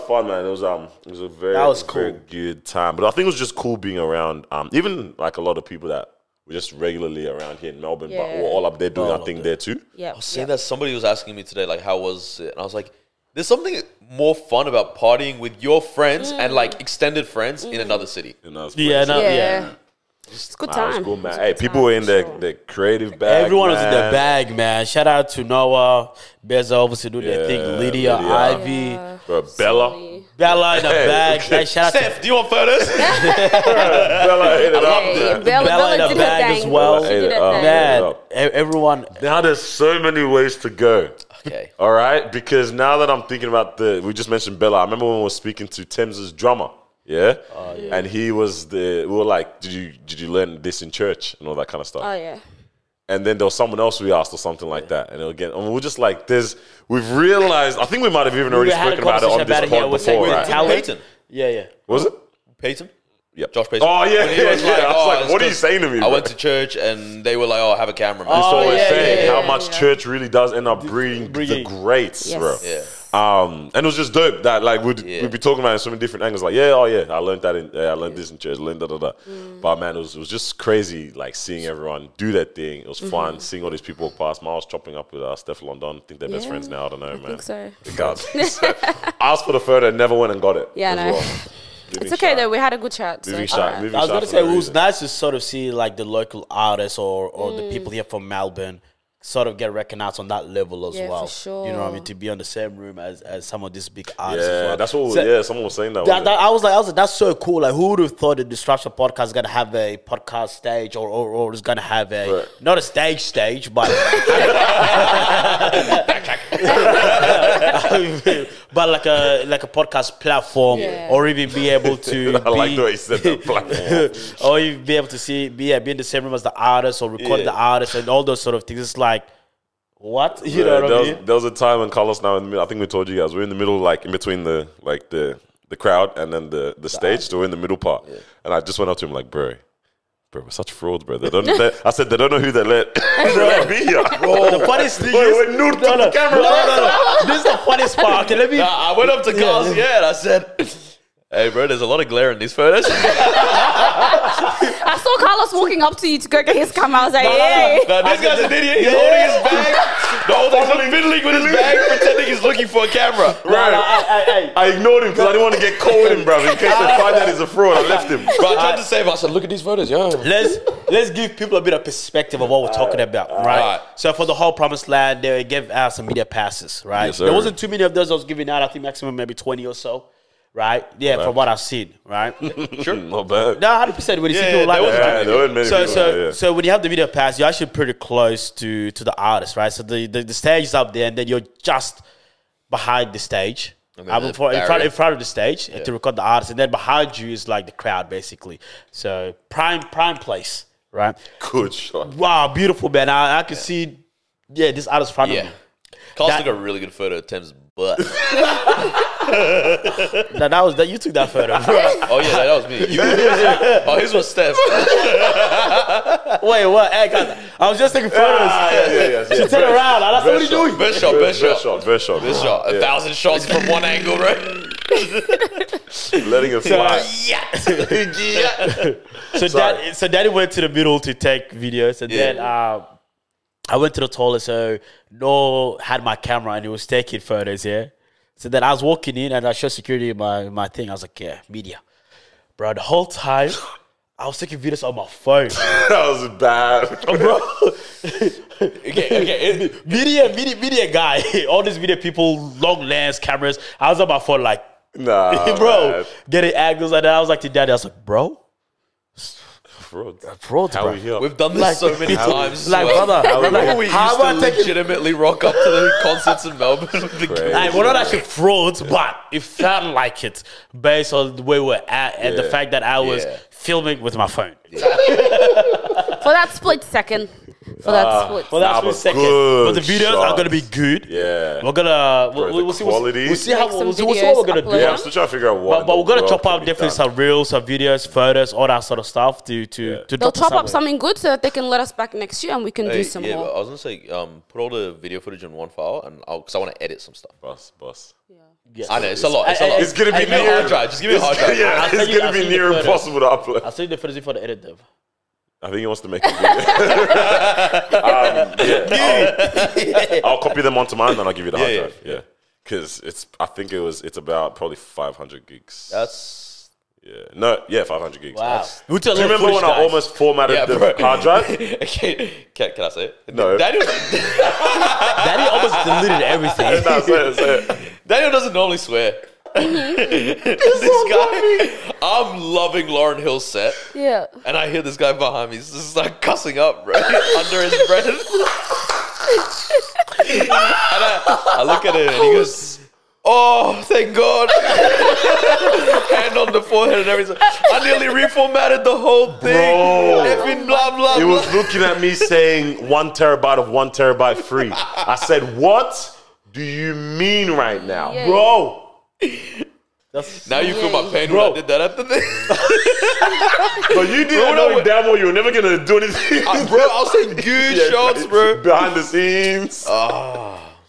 fun, man. It was a very very good time. But I think it was just cool being around. Even like a lot of people that were just regularly around here in Melbourne, but we're all up there doing our thing there too. Yeah. I was saying that somebody was asking me today, like, how was it? And I was like, there's something more fun about partying with your friends and like extended friends in another city. It's a good time. It was cool, man. Hey, people were in their creative bag. Everyone was in their bag, man. Shout out to Noah, Beza, obviously do their thing. Lydia, Ivy, bro, Bella in the bag. Hey, shout out Steph, do you want photos? Bella hit it up. Bella in the bag as well. Man, everyone. Now there's so many ways to go. Okay. All right, because now that I'm thinking about we just mentioned Bella. I remember when we were speaking to Thames' drummer. Yeah? And he was we were like, did you learn this in church and all that kind of stuff? Oh, yeah. And then there was someone else we asked or something like that. And again, we're just like, we've realized, I think we might have even already spoken about it on this pod before, right? Peyton. Yeah. Was it? Peyton? Yep. Josh Payson. Oh, yeah. When he was like, I was like, what are you saying to me, I went to church and they were like, oh, have a camera, man. That's what we're saying. yeah, how much church really does end up breeding the greats, bro. Yeah. And it was just dope that like we'd be talking about it in so many different angles. Like, I learned that I learned this in church, learned da. But man, it was just crazy, like seeing everyone do that thing. It was fun seeing all these people walk past. Miles chopping up with Steph London. I think they're best friends now. I don't know, man. I think so. Regardless. I asked for the photo, never went and got it. Yeah, I know. Well. It's okay though. We had a good chat. So. Moving shot. I was going to say, it was nice to sort of see like the local artists or the people here from Melbourne sort of get recognized on that level as well. For sure. You know what I mean? To be on the same room as some of these big artists as well. That's what someone was saying that. I was like, that's so cool. Like, who would have thought the Disruption podcast is gonna have a podcast stage or is gonna have not a stage, but but like a podcast platform, or even be able to I like the way you said that platform. or you be able to be in the same room as the artist or record the artist and all those sort of things. It's like, what? You know what I mean? There was a time when Carlos now in the middle, I think we told you guys, we're in the middle, like in between the crowd and then the stage, so we're in the middle part. Yeah. And I just went up to him like, bro, we're such frauds, bro. I said, they don't know who they let me here. The funniest thing is... the camera. No. This is the funniest part. Okay, let me... I went up to Carlos, and I said... Hey, bro, there's a lot of glare in these photos. I saw Carlos walking up to you to go get his camera. I was like, hey. No, this guy's an idiot. He's holding his bag. The whole thing's fiddling with his bag, pretending he's looking for a camera. Right. I ignored him because I didn't want to get caught with him, bro. In case they find out he's a fraud, I left him. Bro, I tried to save him. I said, look at these photos, yo. Let's give people a bit of perspective of what we're talking about, right? So for the whole Promiseland, they gave out some media passes, right? Yes, there wasn't too many of those I was giving out. I think maximum maybe 20 or so. Right? Yeah, from what I've seen, right? Sure. Not bad. No, 100% when you see people like that. There weren't many people. So when you have the video pass, you're actually pretty close to the artist, right? So the stage is up there, and then you're just behind the stage. In front of the stage to record the artist, and then behind you is like the crowd, basically. So prime place, right? Good shot. Wow, beautiful, man. I can see, this artist in front of me. Carlos took a really good photo of Tim's butt. You took that photo, bro. Oh yeah, that was me. His was Steph. Wait, what? Hey, guys, I was just taking photos. She turned around. That's what are you doing? Best shot. 1,000 shots from one angle, right? Letting it fly. So Daddy went to the middle to take videos, and then I went to the toilet. So Noah had my camera and he was taking photos. So then I was walking in and I showed security my thing. I was like, media. Bro, the whole time I was taking videos on my phone. That was bad. Bro. Okay. Media guy. All these video people, long lens, cameras. I was on my phone like, nah, bro, man. Getting angles. And then I was like to Daddy, I was like, bro. Frauds, how bro. are we here? We've done this so many times. Like, brother, we used to legitimately rock up to the concerts in Melbourne with the kids. We're not actually frauds, but it felt like it based on the way we're at and the fact that I was filming with my phone. For that split second, for that split. For that Nah, split but second. good But the videos are gonna be shots. good. Yeah. We're gonna Bro, the we'll see quality. we'll see how Make some we'll see what videos, we're gonna do. upload Yeah, I'm still trying to figure out what. But we're gonna what chop can out be definitely done. some reels, some videos, photos, all that sort of stuff to They'll drop chop up somewhere. something good so that they can let us back next year and we can do some yeah, but more. I was gonna say, put all the video footage in one file, and because I want to edit some stuff. Boss. Yes. I know it's a lot. It's a lot. It's gonna be Give me a near. hard drive. Just give me a hard drive. Yeah, I'll send it's you- gonna I'll be send you near the photos. impossible to upload. I'll send you the footage for the edit, Dev. I think he wants to make a video. I'll copy them onto mine, then I'll give you the hard Yeah, drive. Yeah, because I think it's about probably 500 gigs. That's 500 gigs. Wow. Do We'll tell you remember when I almost formatted the hard drive? Okay, can I say it? No. Daniel almost deleted everything. Nah, say it. Daniel doesn't normally swear. This guy, I'm loving Lauryn Hill's set, Yeah. and I hear this guy behind me just like cussing up, bro, under his breath. And I look at him, and he goes, "Oh, thank God!" Hand on the forehead and everything. I nearly reformatted the whole thing. Bro. Effing blah blah. He blah. was looking at me saying 1 terabyte of 1 terabyte free. I said, "What do you mean right now, Yeah. bro?" Now you feel my pain Bro. when I did that at the thing. But you didn't know damn well you were never gonna do anything. Bro, I was saying good shots, bro. Behind the scenes,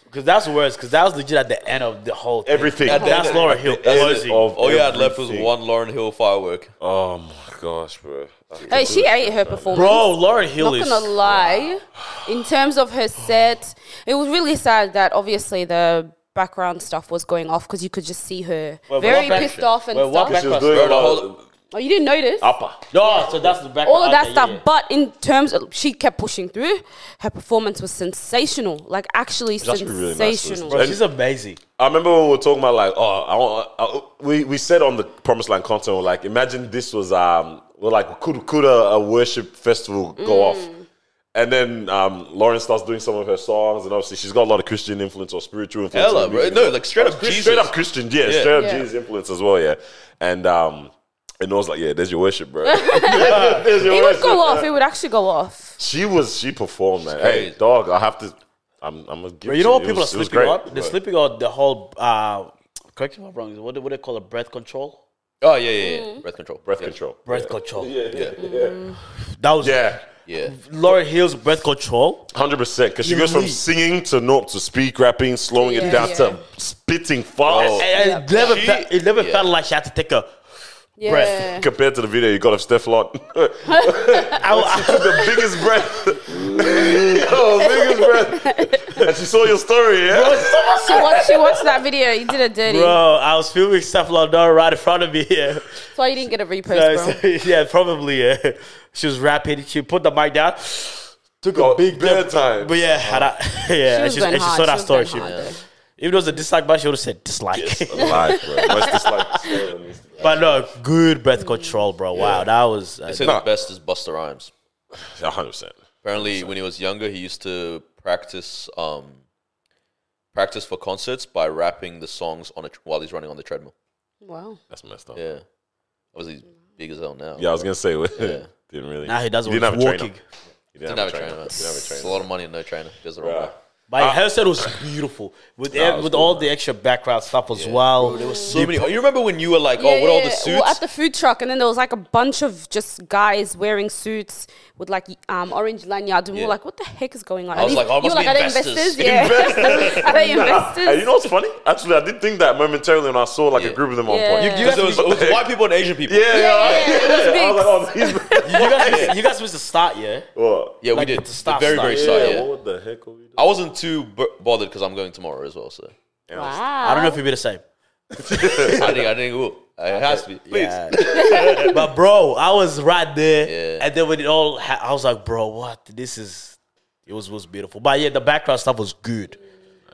Because that's worse. Because that was legit at the end of the whole thing. everything. That's Lauryn Hill closing. All you had left was one Lauryn Hill firework. Oh my gosh, bro. Hey, she ate her performance. Bro, Lauryn Hill Not is. gonna lie, in terms of her set, it was really sad that obviously the background stuff was going off because you could just see her Wait, very what pissed background? off and Wait, what stuff. She was background? doing Bro, the a whole- Oh, you didn't notice? upper. No, so that's the background. All of that Okay, stuff, yeah. but in terms of, she kept pushing through. Her performance was sensational, like actually actually really nice to sensational. Bro, she's amazing. I remember when we were talking about like, we said on the Promiseland content, we're like, imagine this was we're like, could a worship festival go off? And then Lauren starts doing some of her songs, and obviously she's got a lot of Christian influence or spiritual influence. Hella, in the bro. music. No, like straight up Jesus. Straight up Christian, yeah. Yeah. Straight up Yeah. Jesus influence as well, yeah. And I was like, yeah, there's your worship, bro. There's your It would worship, go off. yeah. It would actually go off. She performed, man. Hey, crazy. dog, I have to. I'm gonna give Bro, you know what it people are was- it was sleeping great, on? They're but- sleeping on the whole. Correct me if I'm wrong. What do they call it? Breath control. Oh yeah. Breath control. Breath Yeah. control. Breath control. Yeah. That was Yeah. Yeah. Lauryn Hill's breath control. 100%, because she goes from Elite. singing to speak rapping, slowing it Yeah, down yeah. to spitting fast. Oh. And it never, it never Yeah. felt like she had to take a Yeah. breath. Compared to the video you got of Stefan, she took the biggest breath. Biggest breath. And she saw your story, yeah? She watched that video. You did it dirty. Bro, I was filming stuff like that right in front of me here. That's why you didn't get a repost, bro. Yeah, probably. Yeah. She was rapping. She put the mic down. Took a big bare dip. time. But yeah, and I, yeah, was going and she hard. saw that She was story. going hard, though. Even though it was a dislike, but she would have said dislike. Like, bro. Most dislike. But no, good breath control, bro. Wow, that was. They say the best is Busta Rhymes. 100%. Apparently, when he was younger, he used to practice for concerts by rapping the songs while he's running on the treadmill. Wow. That's messed up. Yeah, obviously he's big as hell now. Yeah, I was going to say, Yeah. didn't really. Now he doesn't Didn't have a want trainer. walking. He Didn't have a trainer. Didn't have a It's a trainer. lot of money and no trainer. Does the wrong Bruh. way. But her set was beautiful with Nah, it was with cool, all man. the extra background stuff as well. There was so many. Oh, you remember when you were like, what all the suits? Well, at the food truck, and then there was like a bunch of just guys wearing suits with like orange lanyards, and we Yeah. were like, "What the heck is going on?" I was like, oh, it you must were be like, "Are they investors." investors? Yeah, are they investors?" Hey, you know what's funny? Actually, I did think that momentarily when I saw like a group of them on Yeah. point. You Because it was white people and Asian people. Yeah, it was big. I was like, oh, these. You guys missed the start, yeah. What? Yeah, we Like did. the start, the very, very start. start, yeah. What the heck are we doing? I wasn't too bothered because I'm going tomorrow as well, so Wow. I don't know if it'd be the same. I think it will. It has to be. Please. Yeah. But bro, I was right there, Yeah. and then when it all, I was like, bro, what? This is. It was beautiful. But yeah, the background stuff was good.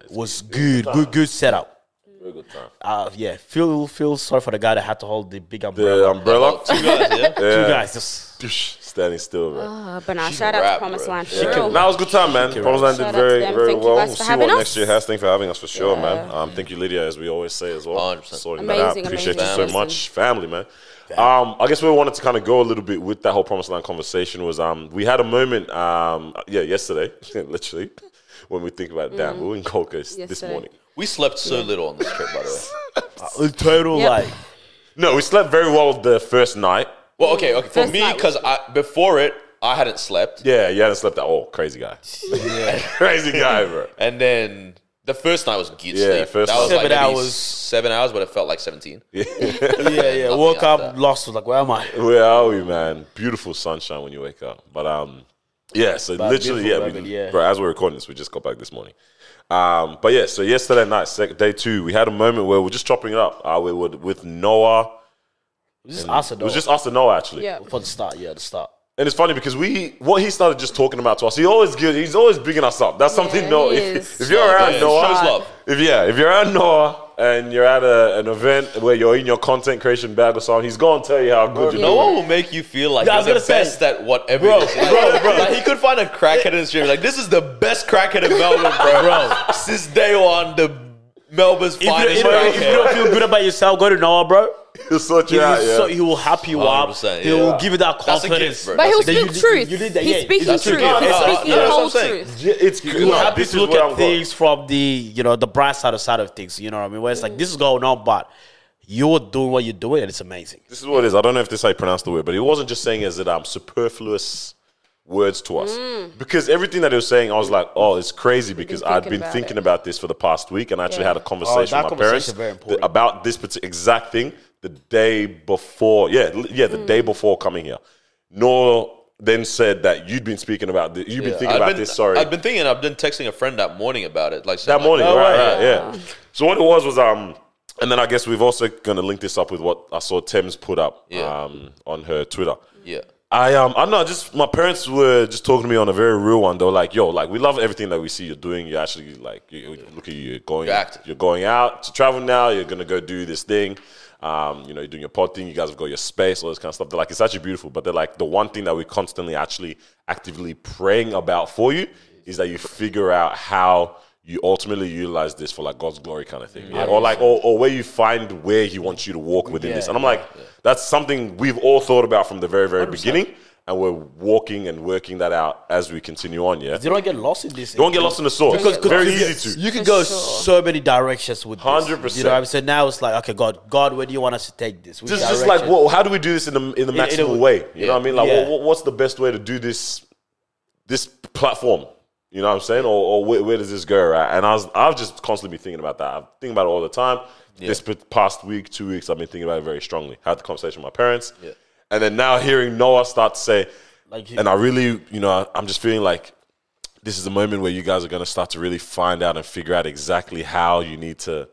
Was good. Good setup. Very good time. Yeah, feel sorry for the guy that had to hold the big umbrella. The umbrella. Two guys, yeah. Two guys just Standing still, bro. But now, shout out to Promiseland. For real. That was a good time, man. Promiseland did Shout out very, to them. very Thank you well. guys We'll for see having what us. next year has. Thanks for having us for sure, man. Thank you, Lydia, as we always say as well. 100%. Sorting that out. Amazing, Appreciate amazing. you so much. Family, man. I guess where we wanted to kind of go a little bit with that whole Promiseland conversation was we had a moment, yesterday, literally, when we think about it. Damn, we were in Gold Coast this Yesterday. morning. We slept so little on this trip, by the way. in total Yep. like No, we slept very well the first night. Well, okay. For First me, night because before it, I hadn't slept. Yeah, you hadn't slept at all. Crazy guy. Crazy guy, bro. And then the first night was good Yeah, sleep. first That was night. like 7 maybe hours. 7 hours, but it felt like 17. yeah. Woke after up, that. lost. Was like, where am I? Where are we, man? Beautiful sunshine when you wake up. But yeah. So But literally, beautiful weather, yeah. bro. As we're recording this, we just got back this morning. But yeah. So yesterday night, day 2, we had a moment where we're just chopping it up. We were with Noah. It was just us and It was just us and Noah actually. Yeah. for the start. Yeah, the start. And it's funny because what he started just talking about to us. He's always bigging us up. That's something. Yeah, Noah. he If is. you're around Yeah, Noah, shows love. if you're around Noah and you're at an event where you're in your content creation bag or something, he's gonna tell you how good you're No doing. one will make you feel like Yeah, I was you're the gonna best say. at whatever Bro, it is. bro. Like, he could find a crackhead in the street. Like, this is the best crackhead in Melbourne, bro. Since day one, the Melbourne's If you, finest if you crackhead. don't feel good about yourself, go to Noah, bro. He'll sort you out. Yeah. He will hype you up. 100%, He will yeah. give you that That's a confidence. gift, bro. But he'll That's a speak gift. truth. you did that, He's yeah. speaking That's truth. a gift. He's No, speaking no, that's whole what I'm saying. truth. It's You good. have This to is look where at I'm going. things from the bright side of things. You know what I mean? Where it's like this is going on, but you're doing what you're doing, and it's amazing. This is what it is. I don't know if this is how you pronounce the word, but he wasn't just saying as it superfluous words to us. Because everything that he was saying, I was like, oh, it's crazy because I'd been about thinking it. about this for the past week and I actually Yeah. had a conversation that with my parents conversation very important. about this particular exact thing the day before. The day before coming here. Nor then said that you'd been speaking about this. You've been thinking about this, sorry. I've been texting a friend that morning about it. Like That saying, morning, like, right, yeah. So what it was, and then I guess we've also going to link this up with what I saw Thames put up on her Twitter. Yeah. I don't know, just my parents were just talking to me on a very real one. They were like, yo, like we love everything that we see you're doing. You're actually like, look at you, you're going out to travel now. You're going to go do this thing. You're doing your pod thing. You guys have got your space, all this kind of stuff. They're like, it's actually beautiful. But they're like, the one thing that we're constantly actually actively praying about for you is that you figure out how you ultimately utilize this for like God's glory kind of thing. Yeah? Or like, or where you find where he wants you to walk within this. And I'm like, that's something we've all thought about from the very, very 100%. Beginning. And we're walking and working that out as we continue on, yeah? You don't get lost in this. You don't get lost in the sauce. Because very easy to. You can For go sure. so many directions with this. 100%. You know what I'm saying? Now it's like, okay, God, where do you want us to take this? Which Just like, direction? how do we do this in the maximal way? You know what I mean? Like, Yeah. what's the best way to do this platform? You know what I'm saying? Or where does this go, right? And I've just constantly been thinking about that. I'm thinking about it all the time. Yeah. This past week, 2 weeks, I've been thinking about it very strongly. Had the conversation with my parents. Yeah. And then now hearing Noah start to say, Like and I really, I'm just feeling like this is a moment where you guys are going to start to really find out and figure out exactly how you need to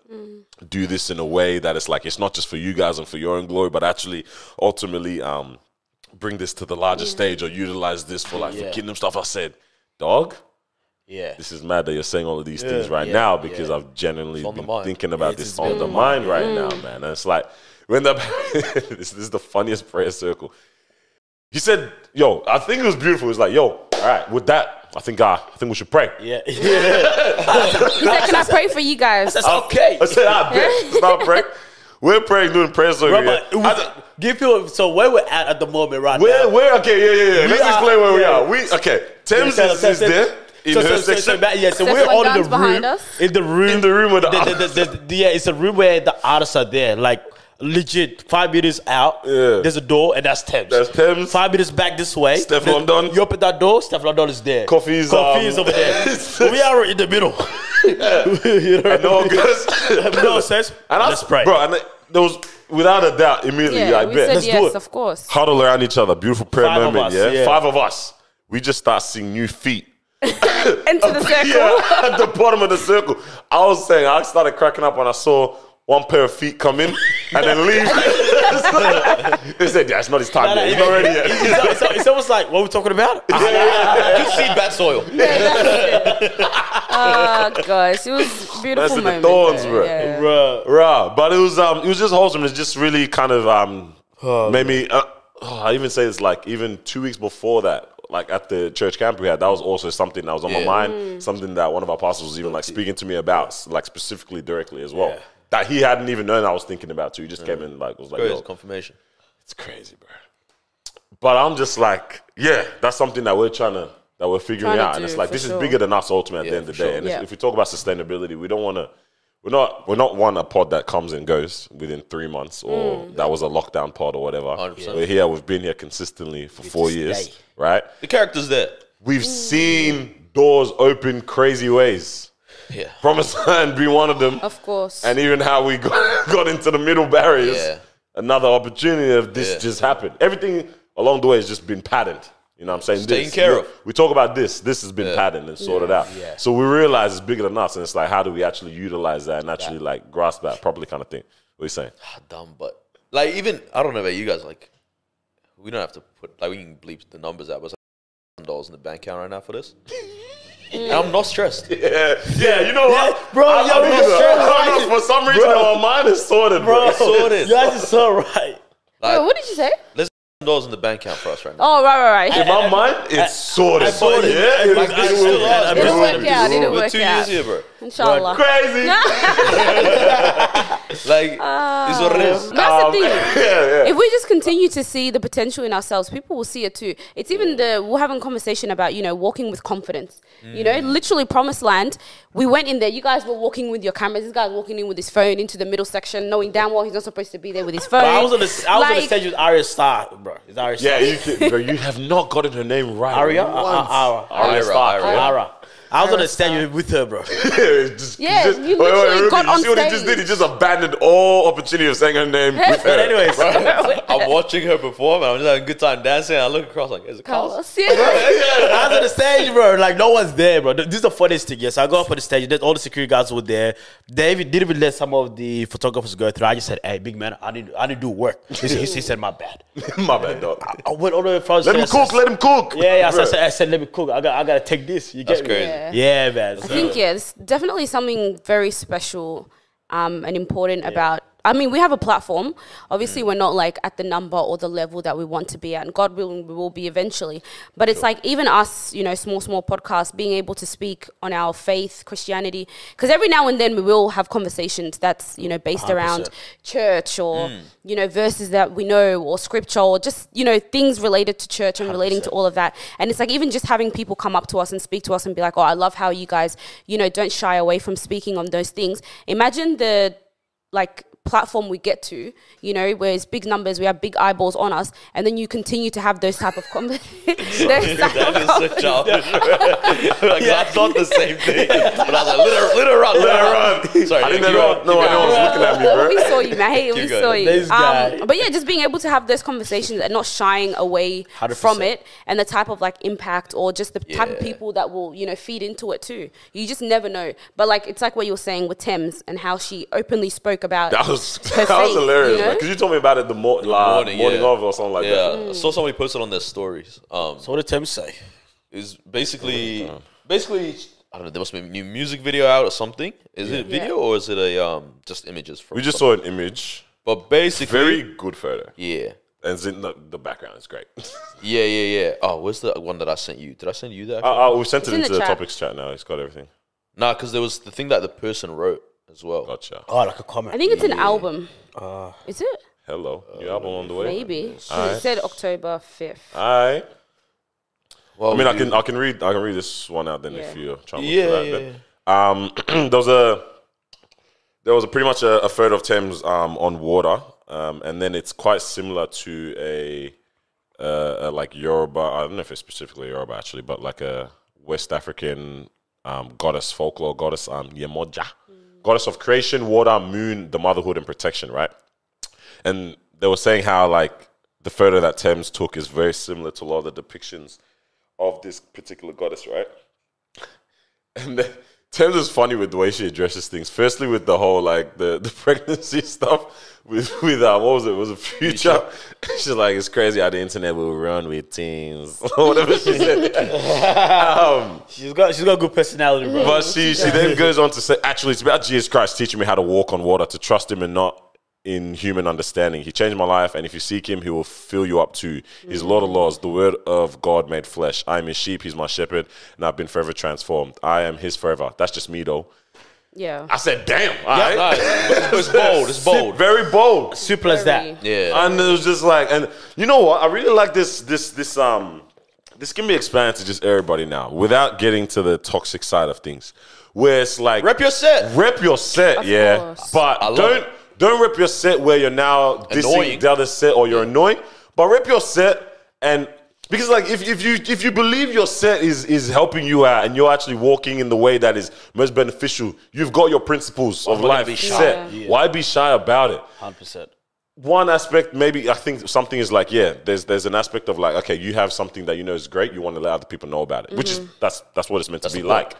do this in a way that it's like, it's not just for you guys and for your own glory, but actually ultimately bring this to the larger stage or utilize this for like for kingdom stuff. I said, dog, this is mad that you're saying all of these things right now because I've genuinely on the been mind. thinking about It's this on been the on the mind right now, man. And it's like, when this is the funniest prayer circle. He said, yo, I think it was beautiful. He was like, yo, all right, with that, I think we should pray. Yeah. He said, can I pray for you guys? That's okay. I said, I bet. It's not praying. We're praying, doing prayer circle. Robert, give people, so where we're at the moment right now. Okay, yeah. Let's explain where we are. Thames Yeah, is there in her section. So Steph we're all in Guns the behind room. us. In the room with the it's a room where the artists are there. Like, legit, 5 meters out, there's a door, and that's Thames. That's Thames. 5 meters back this way. Steph London. You open that door, Steph London is there. Coffee is over there. We are in the middle. You know, No, guys. no sense. And Let's pray. Bro, and there was, without a doubt, immediately, I we bet. said Let's do yes, it. of course. Huddle around each other. Beautiful prayer 5 of moment, us, yeah. 5 of us. We just start seeing new feet. Into the circle. Yeah, at the bottom of the circle. I was saying, I started cracking up when I saw one pair of feet come in and then leave. They said, yeah, it's not his time yet. He's not ready yet. It's almost like, what we're talking about? Good seed, bad soil. Oh gosh, it was a beautiful That's in the moment. thorns, though. bro. Yeah. Right. But it was just wholesome. It's just really kind of made me. I even say it's like even 2 weeks before that, like at the church camp we had, that was also something that was on my mind. Something that one of our pastors was even like speaking to me about, like specifically directly as well. Yeah. That he hadn't even known I was thinking about too. He just came in like was like, Crazy yo, confirmation. it's crazy, bro. But I'm just like, yeah, that's something that we're figuring Trying to out, and do, it's like for this is sure. bigger than us ultimately at the end of the day. And if we talk about sustainability, we don't want to. We're not one a pod that comes and goes within 3 months, or that was a lockdown pod or whatever. 100%. We're here. We've been here consistently for 4 years, stay. right? The character's there. We've seen doors open crazy ways. Yeah. Promiseland being one of them, Of course. and even how we got into the middle barriers. Yeah. Another opportunity of this just happened. Everything along the way has just been patterned. You know what I'm saying? Taken care of. We talk about this. This has been patterned and sorted out. Yeah. So we realize it's bigger than us, and it's like, how do we actually utilize that and actually like grasp that properly, kind of thing? What are you saying? Dumb, but like even I don't know about you guys. Like we don't have to put like we can bleep the numbers out, but it's like $1,000 in the bank account right now for this. And I'm not stressed. Yeah. You know what, bro, I you're don't stressed. know, for some reason, our mind is sorted, bro. Sorted. You guys are so right. Wait, what did you say? Let's $1,000 in the bank account for us right now. Oh, right. In my mind, it's sorted. sorted. Yeah, Like, this is still us, It'll bro. work out. It'll We're work 2 years out. here, bro. Inshallah. crazy. Like, it's what it is. That's the thing. Yeah. If we just continue to see the potential in ourselves, people will see it too. It's even we're having a conversation about, walking with confidence. Literally Promiseland, we went in there, you guys were walking with your cameras, this guy's walking in with his phone into the middle section, knowing damn well he's not supposed to be there with his phone. Bro, I was on the stage with Arya Star, bro. It's Arya Star. Yeah, you have not gotten her name right. Arya? once. Arya Star. Ara. I was on the stage with her, bro. Yeah, you literally got on You see what he just stage. did? He just abandoned all opportunity of saying her name with her. But anyways, I'm watching her perform, and I'm just having a good time dancing. And I look across like, is it Carlos? Yeah. I was on the stage, bro. Like, no one's there, bro. This is the funniest thing. Yes, I go up on the stage. All the security guards were there. David didn't even let some of the photographers go through. I just said, hey, big man, I need to do work. He said, my bad. My bad, dog. I went all the way front. Let him cook. Yeah. So I said, let me cook. I got to take this. You get That's me? crazy. Yeah, man. I think, it's definitely something very special and important about. I mean, we have a platform. Obviously, we're not like at the number or the level that we want to be at, and God willing, we will be eventually. But it's like even us, small podcasts, being able to speak on our faith, Christianity, because every now and then we will have conversations that's based 100%. around church or verses that we know or scripture or just things related to church and relating to all of that. And it's like even just having people come up to us and speak to us and be like, oh, I love how you guys don't shy away from speaking on those things. Imagine the platform we get to, where it's big numbers, we have big eyeballs on us, and then you continue to have those type of conversations. That is so childish. Like, that's not the same thing. But I was like, let her run. Sorry, I didn't keep know going. no one was looking at me, bro. We saw you, man. Hey, we going. saw you. This guy. But yeah, just being able to have those conversations and not shying away 100%. from it, and the type of impact or just the type of people that will feed into it too. You just never know. But it's like what you were saying with Thames and how she openly spoke about That was her faith, hilarious, because you told me about it the morning of or something like that. I saw somebody posted on their stories. So what did Tim say? It was basically, I don't know, there must be a new music video out or something. Is it a video or is it a just images from We just saw an image. But basically, Very good photo. yeah. And the background is great. Yeah. Oh, where's the one that I sent you? Did I send you that? We sent it in into the the chat. topics chat now. It's got everything. Nah, because there was the thing that the person wrote as well. Gotcha. Oh, like a comment. I think it's an album. Is it? Hello. New album on the way. Maybe. It said October 5th. All right. Well, I mean, I can read this one out then if you're trying to look for that. yeah. There was pretty much a photo of Thames on water, and then it's quite similar to a like Yoruba. I don't know if it's specifically Yoruba actually, but like a West African goddess, folklore goddess, Yemoja, goddess of creation, water, moon, the motherhood and protection, right? And they were saying how the photo that Thames took is very similar to a lot of the depictions of this particular goddess, right? And Thames is funny with the way she addresses things. Firstly, with the whole like the pregnancy stuff with what was it? Was it Future? She's like, it's crazy how the internet will run with teens or whatever she said. She's got good personality, bro. But she then goes on to say, actually, it's about Jesus Christ teaching me how to walk on water, to trust him and not in human understanding. He changed my life, and if you seek him, he will fill you up too. He's Lord of Laws, the word of God made flesh. I am his sheep, he's my shepherd, and I've been forever transformed. I am his forever. That's just me, though. Yeah. I said, damn. All right. Nice. It's bold. It's bold. Very bold. Simple as that. Yeah. And it was just like, and you know what? I really like this can be expanded to just everybody now, without getting to the toxic side of things. Where it's like, Rep your set. Rep your set, Of yeah. course. But don't rep your set where you're now dissing the other set or you're annoying. But rep your set, and because like if you believe your set is helping you out and you're actually walking in the way that is most beneficial, you've got your principles of life set. Yeah. Why be shy about it? 100%. One aspect, maybe I think something is like, there's an aspect of like, okay, you have something that you know is great, you want to let other people know about it, which is that's what it's meant to be like.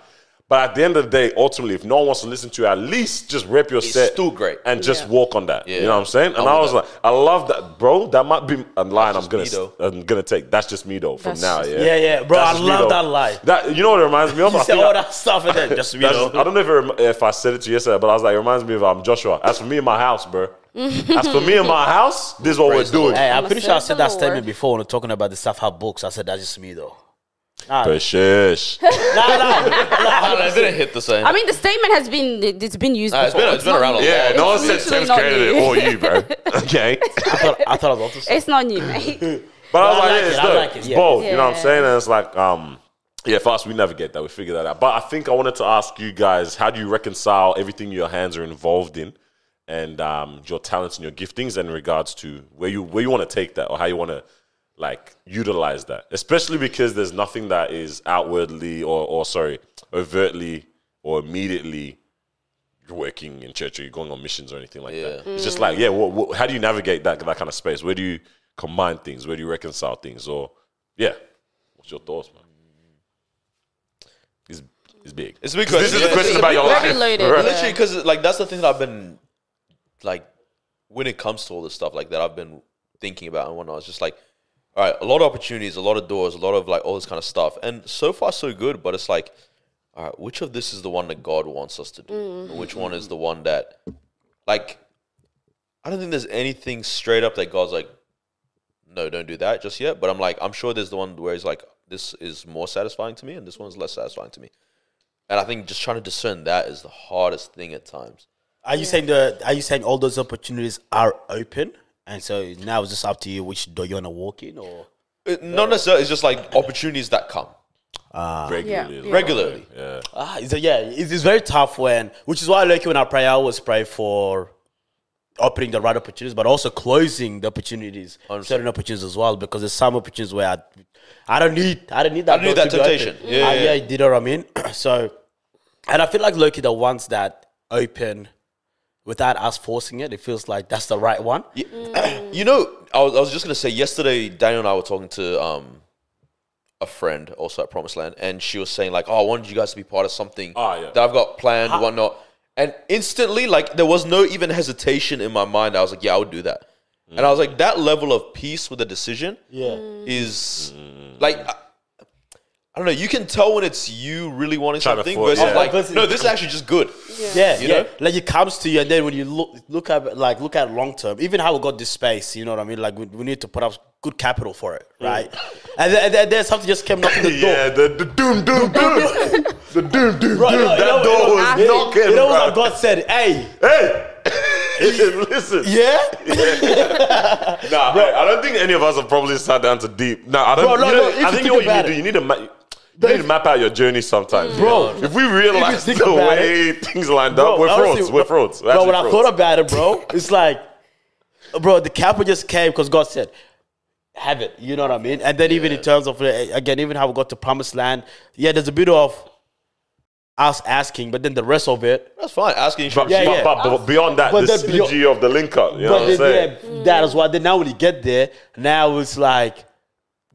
But at the end of the day, ultimately, if no one wants to listen to you, at least just rep your set. still great. And just walk on that. Yeah. You know what I'm saying? And I was like, I love that, bro. That might be a line I'm gonna take. That's just me though from now. Yeah, bro. I love that line. That, you know what it reminds me of? You said all that stuff and then just, you know. I don't know if I said it to you yesterday, but I was like, it reminds me of Joshua. As for me and my house, bro. As for me and my house, this is what we're doing. Hey, I'm pretty sure I said that statement before when we're talking about the stuff how books. I said that's just me though. But shush. It didn't hit the same. I mean, the statement has been used before. It's been around a lot. Yeah, no one said Tim's created it or you, bro. Okay. I thought I was also saying. It's not new, mate. But I was I like, like it's it, I dope. like it, It's yeah. bold. You know what I'm Yeah. saying? And it's like, for us, we navigate that. We figure that out. But I think I wanted to ask you guys, how do you reconcile everything your hands are involved in and your talents and your giftings in regards to where you want to take that or how you want to like utilize that, especially because there's nothing that is outwardly or overtly or immediately you're working in church or you're going on missions or anything like that. It's just like, how do you navigate that kind of space? Where do you combine things? Where do you reconcile things? Or what's your thoughts, man? It's big. It's a big question. This is a question about your life. Loaded, Right? Literally, because like that's the thing that I've been like when it comes to all this stuff like that I've been thinking about and whatnot. It's just like, all right, a lot of opportunities, a lot of doors, a lot of like all this kind of stuff, and so far so good. But it's like, all right, which of this is the one that God wants us to do? And which one is the one that, like, I don't think there's anything straight up that God's like, no, don't do that just yet. But I'm like, I'm sure there's the one where he's like, this is more satisfying to me, and this one's less satisfying to me. And I think just trying to discern that is the hardest thing at times. Are you saying all those opportunities are open? And so now it's just up to you which door you want to walk in, or Not necessarily. It's just like opportunities that come Regularly. Yeah. regularly. Yeah. it's very tough which is why I like when I pray, I always pray for opening the right opportunities, but also closing the opportunities, certain opportunities as well, because there's some opportunities where I don't need that. I don't need that temptation. Yeah, you know what I mean. So, and I feel like Loki, the ones that open without us forcing it, it feels like that's the right one. You know, I was just gonna say yesterday, Daniel and I were talking to a friend also at Promiseland, and she was saying like, "Oh, I wanted you guys to be part of something that I've got planned, whatnot." And instantly, like, there was no even hesitation in my mind. I was like, "Yeah, I would do that." And I was like, that level of peace with the decision, is like. I don't know. You can tell when it's you really wanting something versus like, no, this is actually just good. You know? Like it comes to you, and then when you look at long term, even how we got this space, you know what I mean? Like we need to put up good capital for it, right? And then something just came knocking the door. Yeah, the doom, the doom. Right, That door was knocking. You know what God said? Hey. Listen. Yeah? Nah, bro, I don't think any of us have probably sat down to deep. Nah, I don't. Bro, I think what you need to do, you need to map out your journey sometimes, Bro. If we realize think the about way things lined up, we're frauds. We're frauds. Bro, when I thought about it, bro, it's like, bro, the capital just came because God said, have it. You know what I mean? And then even in terms of, again, even how we got to Promiseland, there's a bit of us asking, but then the rest of it. That's fine. Asking. But beyond that, the synergy of the link up. You know what I'm saying? That is why. Then now when you get there, now it's like,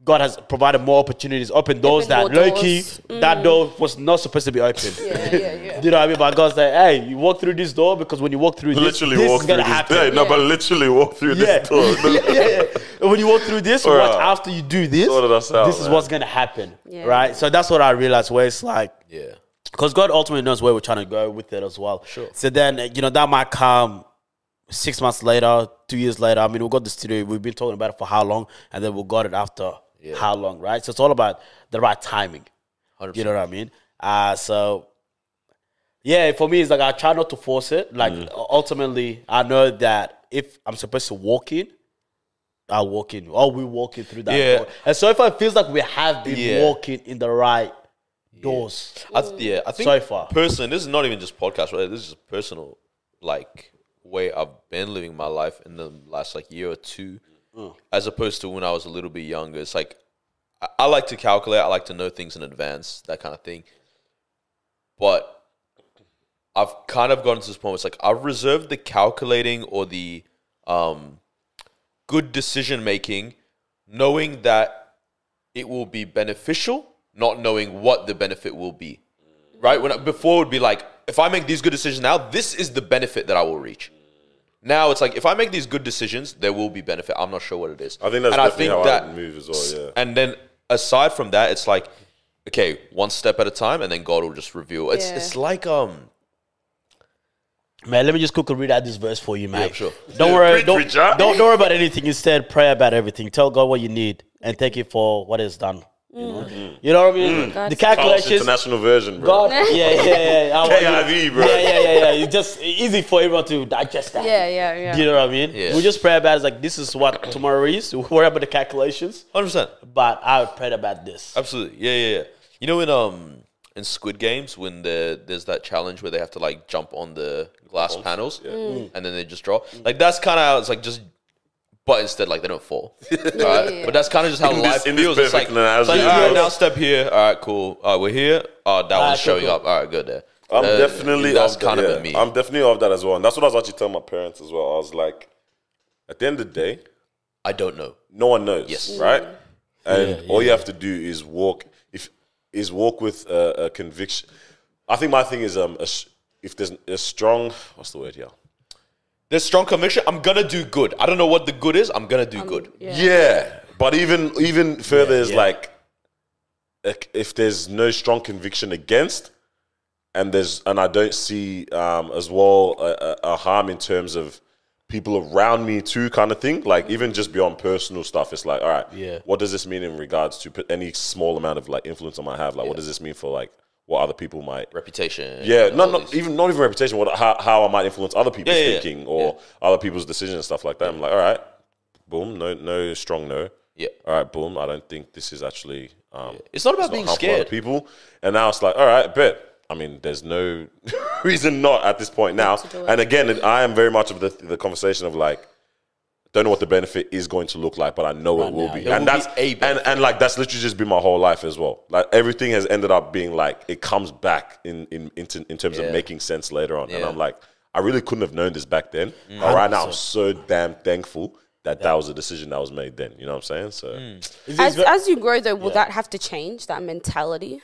God has provided more opportunities, open doors that low-key, that door was not supposed to be open. Yeah. Do you know what I mean? But God's like, hey, you walk through this door because when you walk through this is going to happen. Yeah, no, but literally walk through this door. And when you walk through this, watch after you do this, this is what's going to happen, right? So that's what I realized, where it's like, because God ultimately knows where we're trying to go with it as well. Sure. So then, you know, that might come 6 months later, 2 years later. I mean, we got the studio, we've been talking about it for how long, and then we got it after how long, right? So it's all about the right timing. 100%. You know what I mean? So, yeah, for me, it's like I try not to force it. Like, ultimately, I know that if I'm supposed to walk in, I'll walk in. Or we walk in through that door. And so if it feels like we have been walking in the right doors. I think so far. Personally, this is not even just podcast, right? This is a personal, like, way I've been living my life in the last, like, year or two. As opposed to when I was a little bit younger. It's like, I like to calculate. I like to know things in advance, that kind of thing. But I've kind of gotten to this point where it's like, I've reserved the calculating or the good decision-making, knowing that it will be beneficial, not knowing what the benefit will be. Right? Before it would be like, if I make these good decisions now, this is the benefit that I will reach. Now it's like, if I make these good decisions, there will be benefit. I'm not sure what it is. I think that's definitely how I would move as well, yeah. And then aside from that, it's like, okay, one step at a time, and then God will just reveal. It's like Man, let me just quickly read out this verse for you, man. Yeah, sure. Don't worry, don't worry about anything. Instead, pray about everything. Tell God what you need and thank you for what is done. You know what I mean? The calculations. International version, bro. God, yeah. KIV, bro. Yeah. It's just easy for everyone to digest that. Yeah. Do you know what I mean? Yeah. We just pray about it. It's like, this is what tomorrow is. We worry about the calculations. 100%. But I would pray about this. Absolutely. Yeah. You know, in Squid Games, when there's that challenge where they have to, like, jump on the glass panels and then they just draw. Like, that's kind of how it's like, just... But instead, like, they don't fall. Right? But that's kind of just how life feels. It's like, all right, now step here. All right, cool. We're here. That one's showing up. All right, good there. I'm definitely that's of kind that, of me. I'm definitely of that as well. And that's what I was actually telling my parents as well. I was like, at the end of the day, I don't know. no one knows. Yes. Right? And all you have to do is walk with a conviction. I think my thing is if there's a strong, what's the word here? There's strong conviction. I'm gonna do good. I don't know what the good is. I'm gonna do good. Yeah. But even further is like, if there's no strong conviction against, and I don't see as well a harm in terms of people around me too, kind of thing. Like, even just beyond personal stuff, it's like, all right, what does this mean in regards to any small amount of, like, influence I might have? Like, what does this mean for, like, what other people might... Reputation. Yeah, not even reputation, how I might influence other people's thinking or other people's decisions and stuff like that. I'm like, all right, boom, no strong no. Yeah. All right, boom, I don't think this is actually... It's not about being scared. Other people. And now it's like, all right, bet. I mean, there's no reason not at this point now. And again, I am very much of the conversation of, like, don't know what the benefit is going to look like, but I know it will be. And that's and like, that's literally just been my whole life as well. Like, everything has ended up being like, it comes back in terms of making sense later on. And I'm like, I really couldn't have known this back then. But right now, I'm so damn thankful that was a decision that was made then. You know what I'm saying? So as you grow, though, will that have to change, that mentality?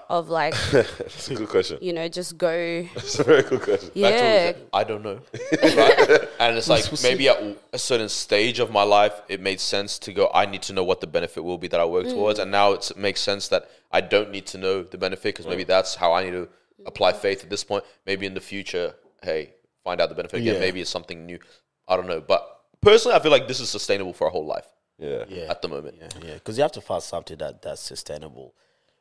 Of, like, that's a good question. You know, just go. That's a very good question. Yeah. I don't know. Right? And it's like, maybe at a certain stage of my life, it made sense to go, I need to know what the benefit will be that I work towards. And now it makes sense that I don't need to know the benefit, because maybe that's how I need to apply faith at this point. Maybe in the future, hey, find out the benefit again. Maybe it's something new. I don't know. But personally, I feel like this is sustainable for a whole life. Yeah. At the moment. Yeah. Because you have to find something that's sustainable.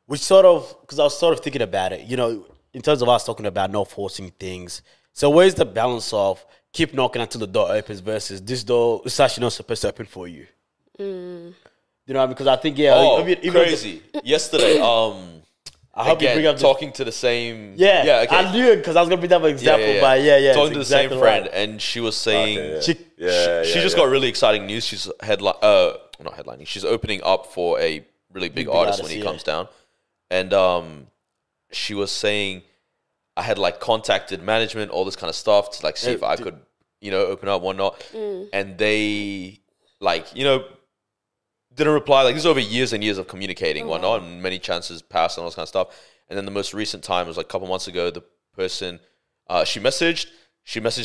Which sort of, because I was sort of thinking about it, you know, in terms of us talking about not forcing things. So where's the balance of keep knocking until the door opens versus this door is actually not supposed to open for you? You know, because I think, crazy. Yesterday, I hope you bring up talking to the same... Yeah, okay. I knew it because I was going to bring that an example, but talking to the same friend, and she was saying... She just got really exciting news. She's not headlining. She's opening up for a really big artist when he comes down. And she was saying, I had, like, contacted management, all this kind of stuff to, like, see if I could, you know, open up, whatnot. And they, like, you know, didn't reply. Like, this is over years and years of communicating, whatnot, and many chances passed and all this kind of stuff. And then the most recent time was like a couple months ago. The person, she messaged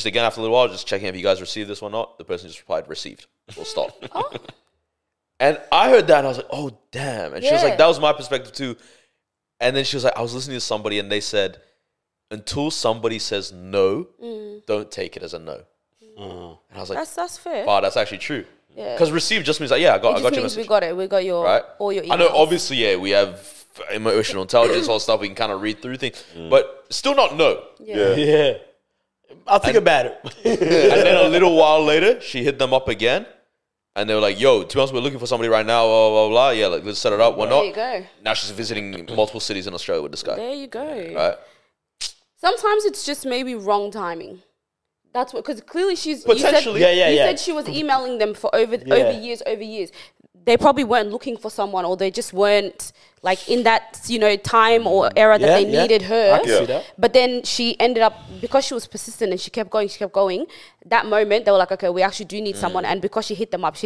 again after a little while, just checking if you guys received this or not. The person just replied, received. Full stop. And I heard that and I was like, oh, damn. And she was like, that was my perspective too. And then she was like, I was listening to somebody and they said, until somebody says no, don't take it as a no. And I was like, that's fair. wow, that's actually true. Yeah. Because receive just means like, yeah, I got your message. We got it. We got your all your emails. I know, obviously, yeah, we have emotional intelligence, all stuff. We can kind of read through things, but still not no. Yeah. I'll think about it. And then a little while later, she hit them up again, and they were like, "Yo, to be honest, we're looking for somebody right now. Blah blah blah. Yeah, like let's set it up. Why not?" There you go. Now she's visiting multiple cities in Australia with this guy. There you go. Right. Sometimes it's just maybe wrong timing. That's what, because clearly she's potentially. You said she was emailing them for over years. They probably weren't looking for someone, or they just weren't like in that time or era that they needed her. I can see that. But then she ended up, because she was persistent and she kept going. That moment they were like, okay, we actually do need someone, and because she hit them up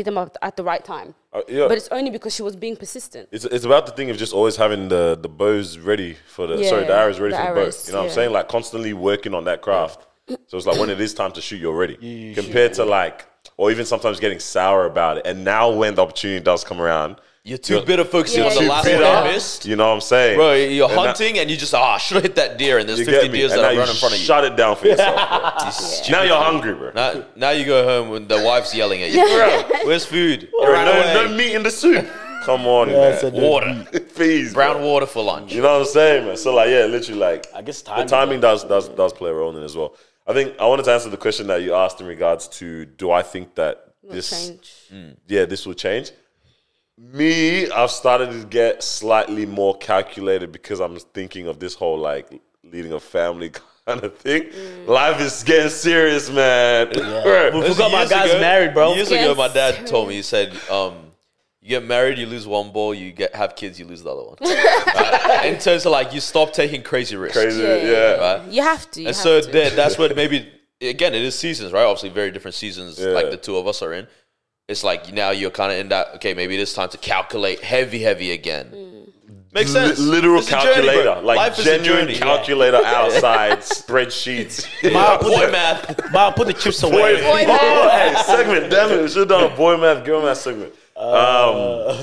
at the right time. But it's only because she was being persistent. It's about the thing of just always having the bows ready for the the arrows ready for the bow. You know what I'm saying? Like constantly working on that craft. So it's like when it is time to shoot, you're ready. Compared to like, or even sometimes getting sour about it. And now when the opportunity does come around, you're too bitter focusing on the last one you missed. You know what I'm saying? Bro, you're hunting and you just, I should have hit that deer, and there's 50 deers that are running in front of you. Shut it down for yourself. Now you're hungry, bro. Now you go home when the wife's yelling at you. Bro, where's food? No meat in the soup. Come on, man. Water. Please, brown water for lunch. You know what I'm saying, man? So like, literally like, I guess the timing does play a role in it as well. I think I wanted to answer the question that you asked in regards to, do I think that this will change? Me, I've started to get slightly more calculated because I'm thinking of this whole like leading a family kind of thing. Life is getting serious, man. Yeah. We forgot my guy's married, bro. Years ago, my dad told me, he said, you get married, you lose one ball. You have kids, you lose the other one. Right? In terms of like, you stop taking crazy risks. Right? You have to. That's what maybe, again, it is seasons, right? Obviously, very different seasons like the two of us are in. It's like now you're kind of in that, okay, maybe it is time to calculate heavy again. Makes sense. Literal calculator. Journey, like life genuine calculator outside, spreadsheets. Boy math. Ma, put the chips away. Boy math. Segment, damn it. We should have done a boy math, girl math segment. Now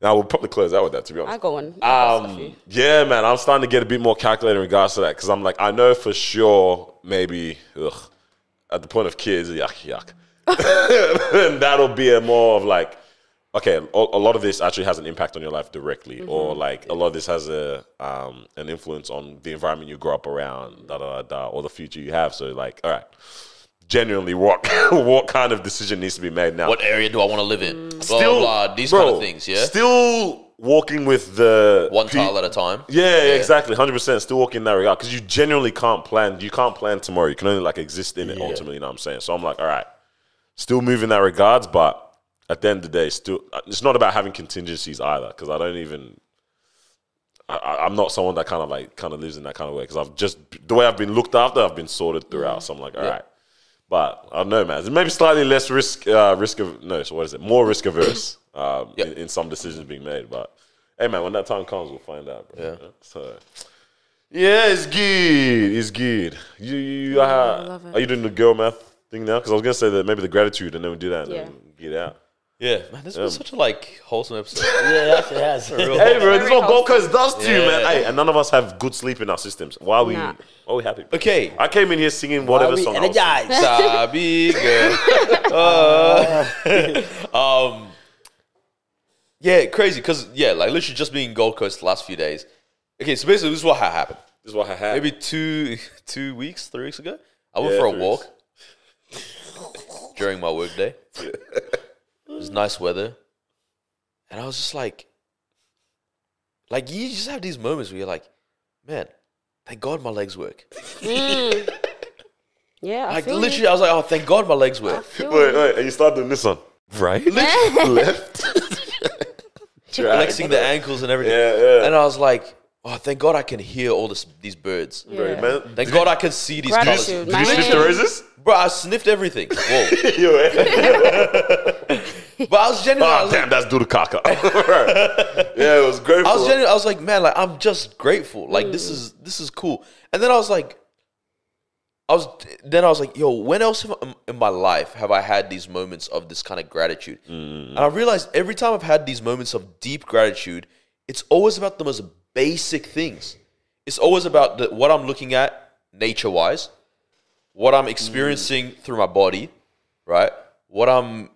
we'll probably close out with that, to be honest. I got one. Yeah, man, I'm starting to get a bit more calculated in regards to that, because I'm like, I know for sure, maybe, at the point of kids, yuck. And that'll be a more of like, okay, a lot of this actually has an impact on your life directly, or like a lot of this has an influence on the environment you grow up around, or the future you have. So like, all right. Genuinely, what kind of decision needs to be made now? What area do I want to live in? Blah, these kind of things, yeah? Still walking with the... One tile at a time? Yeah, exactly, 100%. Still walking in that regard. Because you genuinely can't plan. You can't plan tomorrow. You can only like exist in it ultimately, you know what I'm saying? So I'm like, all right, still moving in that regards, but at the end of the day, still, it's not about having contingencies either, because I don't even... I'm not someone that kind of lives in that kind of way, because the way I've been looked after, I've been sorted throughout. So I'm like, all right. But I don't know, man. It's maybe slightly less more risk averse in some decisions being made. But hey, man, when that time comes, we'll find out, bro. Yeah. So it's good. It's good. I love it. Are you doing the girl math thing now? Because I was gonna say that maybe the gratitude, and then we do that, and then get out. Yeah, man, this was such a wholesome episode. Yeah, it has. Hey, bro, this is what Gold Coast does to you, man. Hey, and none of us have good sleep in our systems. Why are we happy? Okay. I came in here singing whatever song. Energized. Sabi girl. Yeah, crazy, because, like, literally just being Gold Coast the last few days. Okay, so basically, this is what happened. Maybe 3 weeks ago. I went for a walk during my work day. It was nice weather. And I was just like, you just have these moments where you're like, man, thank God my legs work. Yeah, I literally, I was like, oh, thank God my legs work. Wait, and you start doing this one. Right? Left. Flexing the ankles and everything. Yeah. And I was like, oh, thank God I can hear all these birds. Yeah. Man, thank God I can see these colors. Did you sniff the roses? Bro, I sniffed everything. Whoa. But I was genuinely. Oh, damn, that's Dudukaka. Yeah, it was grateful. I was like, man, like I'm just grateful. Like this is cool. And then I was like, yo, when else in my life have I had these moments of this kind of gratitude? And I realized every time I've had these moments of deep gratitude, it's always about the most basic things. It's always about what I'm looking at nature-wise, what I'm experiencing through my body, right? What I'm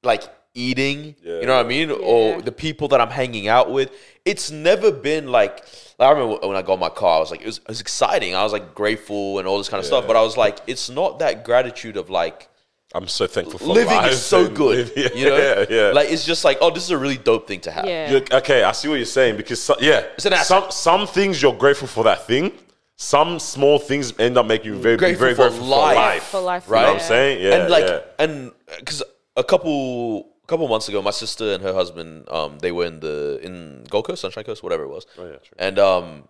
like eating, you know what I mean? Or the people that I'm hanging out with. It's never been like I remember when I got my car, I was like, it was exciting. I was like grateful and all this kind of stuff. But I was like, it's not that gratitude of like, I'm so thankful for living life is so good. You know? Like, it's just like, oh, this is a really dope thing to have. Yeah. Okay, I see what you're saying because, some things you're grateful for that thing. Some small things end up making you very grateful for life. For life, right? You know what I'm saying? Yeah, and like, and because a couple months ago, my sister and her husband, they were in Gold Coast, Sunshine Coast, whatever it was. Oh, yeah, true. And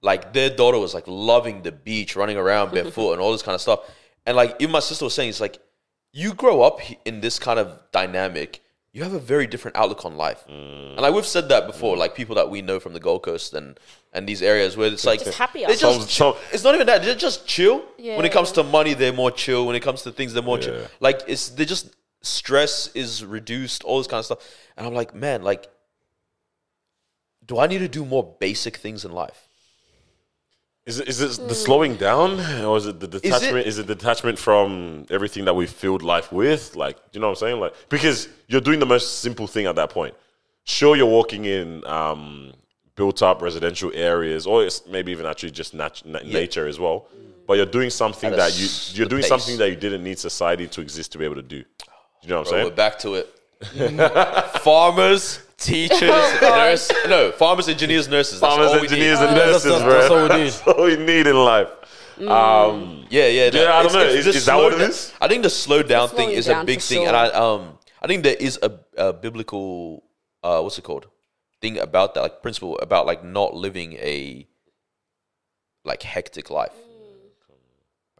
like their daughter was like loving the beach, running around barefoot and all this kind of stuff. And like even my sister was saying, it's like you grow up in this kind of dynamic, you have a very different outlook on life. And like we've said that before, like people that we know from the Gold Coast and these areas where it's like just happier. It's not even that, they're just chill. Yeah. When it comes to money, they're more chill. When it comes to things, they're more chill. Like they're just stress is reduced, all this kind of stuff. And I'm like, man, like, do I need to do more basic things in life? Is it the slowing down, or is it the detachment? Is it detachment from everything that we filled life with? Like, you know what I'm saying? Like, because you're doing the most simple thing at that point. Sure, you're walking in built up residential areas, or it's maybe even actually just nature as well. But you're doing something you're doing something that you didn't need society to exist to be able to do. You know what I'm saying? We're back to it. Farmers, teachers, nurses. No, farmers, engineers, nurses. That's Farmers, all we engineers, need. and nurses, bro. That's all we need. That's all we need in life. I don't know. Is that what it is? I think the slow down thing slowing is a down big for thing, sure. and I think there is a biblical what's it called thing about that, like principle about like not living a like hectic life.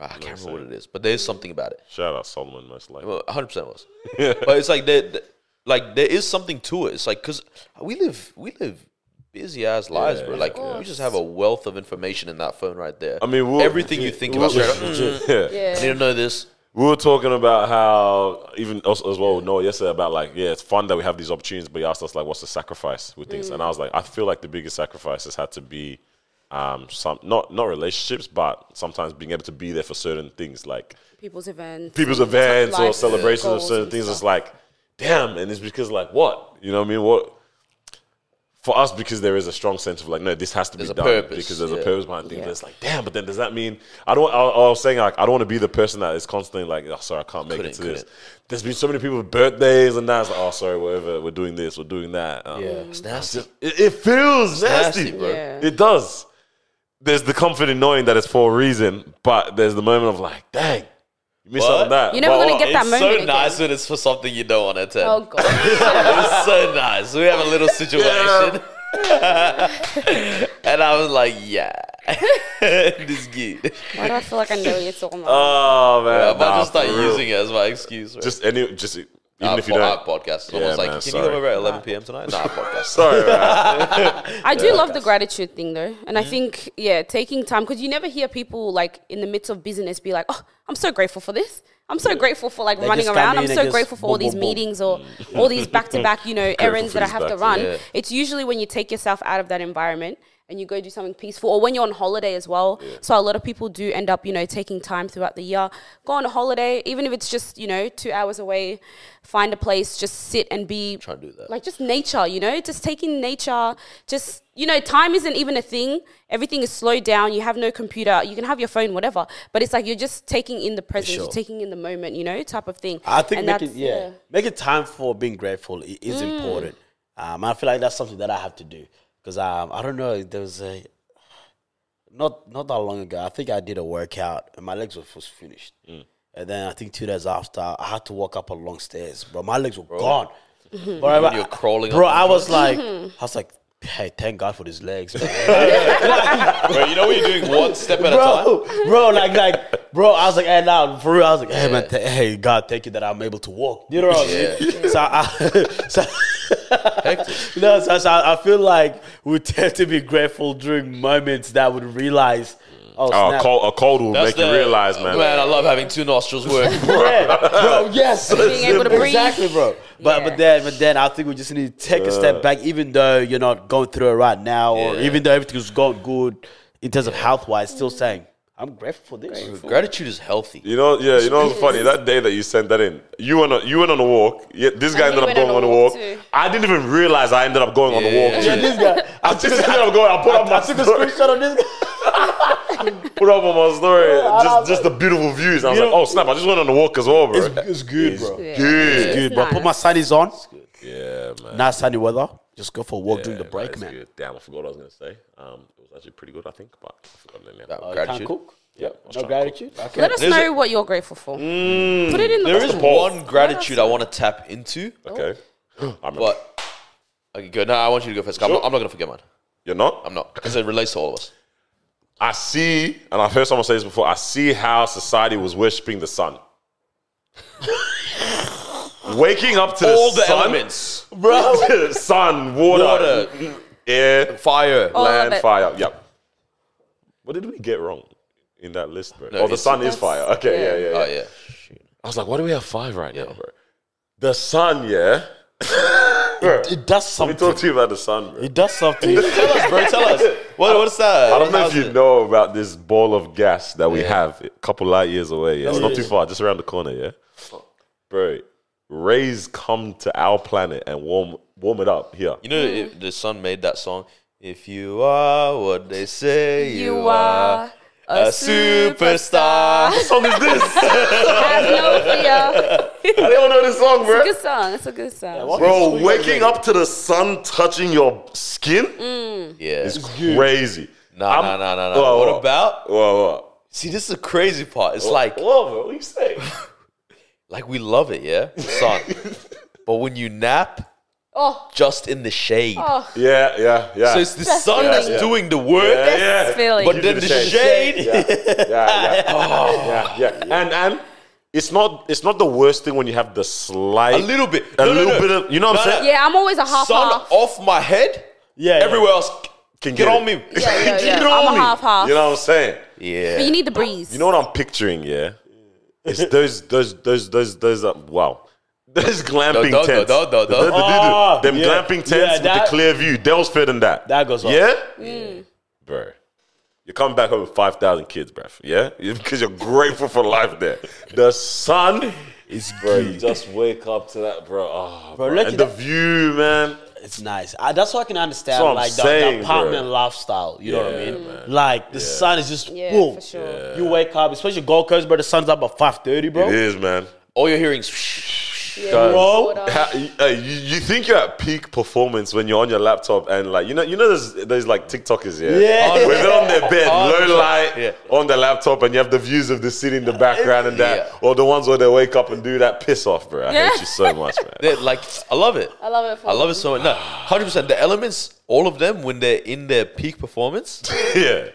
I can't remember what it is, but there's something about it. Shout out Solomon, most likely. Well, 100% was. But it's like there is something to it. It's like because we live busy ass lives, bro. Like we just have a wealth of information in that phone right there. I mean, everything you think about, straight up, I need to know this. We were talking about how, even as well with Noah yesterday, about like, it's fun that we have these opportunities, but he asked us like, what's the sacrifice with things? And I was like, I feel like the biggest sacrifices had to be some not relationships, but sometimes being able to be there for certain things, like people's events or celebrations of certain things. It's like, damn, and it's because like what? You know what I mean? What for us, because there is a strong sense of like, no, this has to be done purpose, because there's a purpose behind things. But it's like, damn, but then does that mean I was saying like I don't want to be the person that is constantly like, oh, sorry, I can't make it to this. There's been so many people with birthdays and that's like, oh, sorry, whatever, we're doing this, we're doing that. It's nasty. It feels nasty, bro. Yeah. It does. There's the comfort in knowing that it's for a reason, but there's the moment of like, dang, you missed out on that. You're never going to get that it's moment so again. nice when it's for something you don't want to attend. Oh, God. It's so nice. We have a little situation. And I was like, this is good. Why do I feel like I know what you're talking about? Oh, man. I might just start using it as my excuse. Right? Even if you don't. Podcast. Someone's Yeah, like, man, can you come over at 11 p.m. tonight? Nah, podcast. Sorry, man. I do love the gratitude thing though. And I think, taking time, because you never hear people like in the midst of business be like, oh, I'm so grateful for this. I'm so grateful for like running just around. come I'm in so and grateful just for all boom, these boom, boom. meetings or all these back-to-back, errands that I have to run. Yeah. It's usually when you take yourself out of that environment and you go do something peaceful, or when you're on holiday as well. Yeah. So a lot of people do end up, taking time throughout the year, go on a holiday, even if it's just, 2 hours away, find a place, just sit and be, Try to do that. like just nature, just taking nature, just, time isn't even a thing. Everything is slowed down. You have no computer. You can have your phone, whatever. But it's like you're just taking in the present, you're taking in the moment, type of thing. I think and making time for being grateful is important. I feel like that's something that I have to do. Because I don't know, there was not that long ago, I think I did a workout and my legs were finished. And then I think 2 days after, I had to walk up a long stairs, bro. My legs were gone. When you're crawling bro, up. I was like, hey, thank God for these legs, bro. Bro, you know when you're doing one step at a time? Bro, like Bro, I was like, hey, now for real, I was like, hey man, hey God, thank you that I'm able to walk. You know what I mean? So I feel like we tend to be grateful during moments that would realize, snap. A cold will make you realize, man. Man, I love having two nostrils work. Bro, yes, Being able to breathe. exactly, bro. But then I think we just need to take a step back, even though you're not going through it right now, or even though everything's going good in terms of health wise. Still saying, I'm grateful for this. Gratitude is healthy. You know what's funny? That day that you sent that in, you went on a walk. Yeah, this guy ended up going on a walk. too. I didn't even realize I ended up going on the walk. Yeah, this guy. I took a screenshot of this guy. put up on my story. Just the beautiful views. I was like, oh snap! I just went on a walk as well, bro. It's good, bro. Yeah. Good. Good, bro. Put my sunnies on. Yeah, man. Nice sunny weather. Just go for a walk during the break, That's man. good. Damn, I forgot what I was gonna say. It was actually pretty good, I think, but I forgot the name. Can't Gratitude. cook. Yep. No gratitude. Okay. Let us There's know what you're grateful for. Put it in the There is Pause. one gratitude I want to tap into, Okay. but okay, good. No, I want you to go first. I'm not gonna forget mine. You're not? I'm not, because it relates to all of us. I see, and I've heard someone say this before, I see how society was worshipping the sun. Waking up to All the the sun, elements, bro. Sun, water, air, fire. All of land, it. fire. Yep. What did we get wrong in that list, bro? No, the sun is fire. Okay, yeah. Oh yeah. I was like, why do we have 5 right now, bro? The sun, yeah. It does Let me something. talk to you about the sun, bro. It does something. Tell us, bro. Tell us. What's that? I don't know if How's you it? know about this ball of gas that we have a couple light years away. Yeah? It's not too far, just around the corner, yeah? Bro, rays come to our planet and warm it up here. You know, the sun made that song. If you are what they say You are a superstar. What song is this? Have no fear. I don't know this song, bro. Good song. It's a good song. Bro, waking up to the sun touching your skin Yeah. is crazy. No. Whoa, What whoa. about? Whoa. See, this is the crazy part. It's like Whoa, bro, what you say? we love it, yeah, the sun. But when you nap, just in the shade. Yeah. So it's the sun feeling. that's doing the work, Yeah. Feeling. but then the shade. Yeah. And it's not the worst thing when you have the slight A little bit. a No, little no. bit of, you know what I'm saying? Yeah, I'm always a half. Sun off my head. Yeah. Everywhere else Can get get on it. me. Yeah. Get I'm on a me. half. You know what I'm saying? Yeah. But you need the breeze. You know what I'm picturing, yeah? It's those wow. Those glamping tents. Them glamping tents with the clear view. Dell's fair than that. That goes on. Yeah? Bro. You're coming back home with 5,000 kids, bruv. Yeah? Because you're grateful for life there. The sun is good. You just wake up to that, bro. Oh, bro. look And at the that. view, man. It's nice. That's what I can understand. That's what I'm Like saying, the apartment bro. lifestyle. You know what I Yeah, mean? man. Like the sun is just Yeah, boom. for sure. You wake up, especially Gold Coast, bro. The sun's up at 5:30, bro. It is, man. All you're hearing is Bro, You think you're at peak performance when you're on your laptop and like you know there's like TikTokers, yeah, Yeah. where they're on their bed, low 100%. light, Yeah. on the laptop, and you have the views of the city in the background and that, Yeah. or the ones where they wake up and do that piss off, bro. I hate you so much, man. like, I love it. I love it. I love it so much. No, 100%. The elements, all of them, when they're in their peak performance.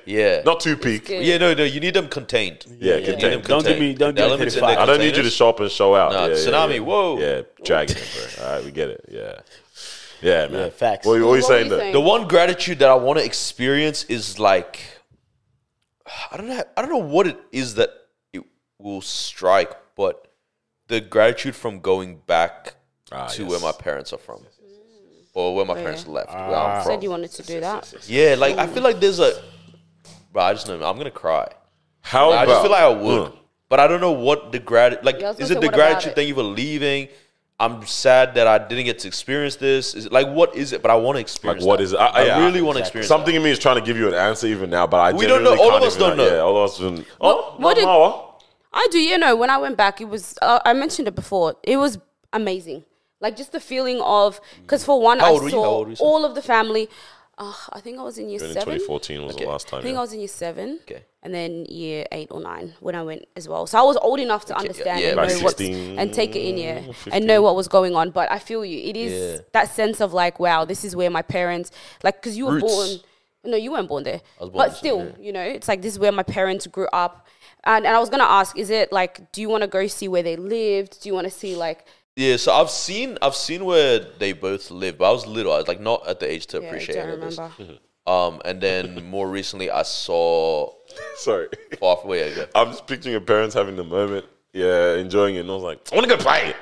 Yeah. Not too peak. good. Yeah, no. You need them contained. Yeah, You need them contained. Don't give me- don't The give me elements in 35. their I don't need you to containers. show up and show out. Nah, tsunami, whoa. Yeah, dragging it, bro. All right, we get it. Yeah, man. Yeah, facts. What are you What saying were you though? The one gratitude that I want to experience is like, I don't know what it is that it will strike, but the gratitude from going back to where my parents are from, or where my parents left, where I'm You from. said you wanted to do that. Yeah, like I feel like there's a, bro, I just know I'm gonna cry. How I about? just feel like I would, but I don't know what the gratitude. Like, Yeah, I was gonna is say, it the what about gratitude it? thank you for leaving? I'm sad that I didn't get to experience this. Is it like what is it? But I want to experience. Like, what that. is it? I really want to experience. Something in me is trying to give you an answer even now, but I We don't know. genuinely All of can't us even don't know. Yeah, all of us don't. Oh, what did- Marwa? I do. You know, when I went back, it was. I mentioned it before. It was amazing. Like just the feeling of because for one, How I old were you? How saw old were you? all of the family. I think I was in year In 7. 2014 was the last time. I think yeah. I was in year 7. Okay. And then year 8 or 9 when I went as well. So I was old enough to understand yeah, and like know what's 16, and take it in, yeah, 15. and know what was going on. But I feel you. It is Yeah. that sense of like, wow, this is where my parents, like, because you were Roots. born No, you weren't born there. I was born but in still, Sydney. you know, it's like this is where my parents grew up. And I was going to ask, is it like, do you want to go see where they lived? Do you want to see like... Yeah, so I've seen where they both live, but I was little. I was like not at the age to appreciate I don't any of this. remember. And then more recently, I saw Sorry. far away again. I'm just picturing your parents having the moment. Yeah, enjoying it. And I was like, I want to go play.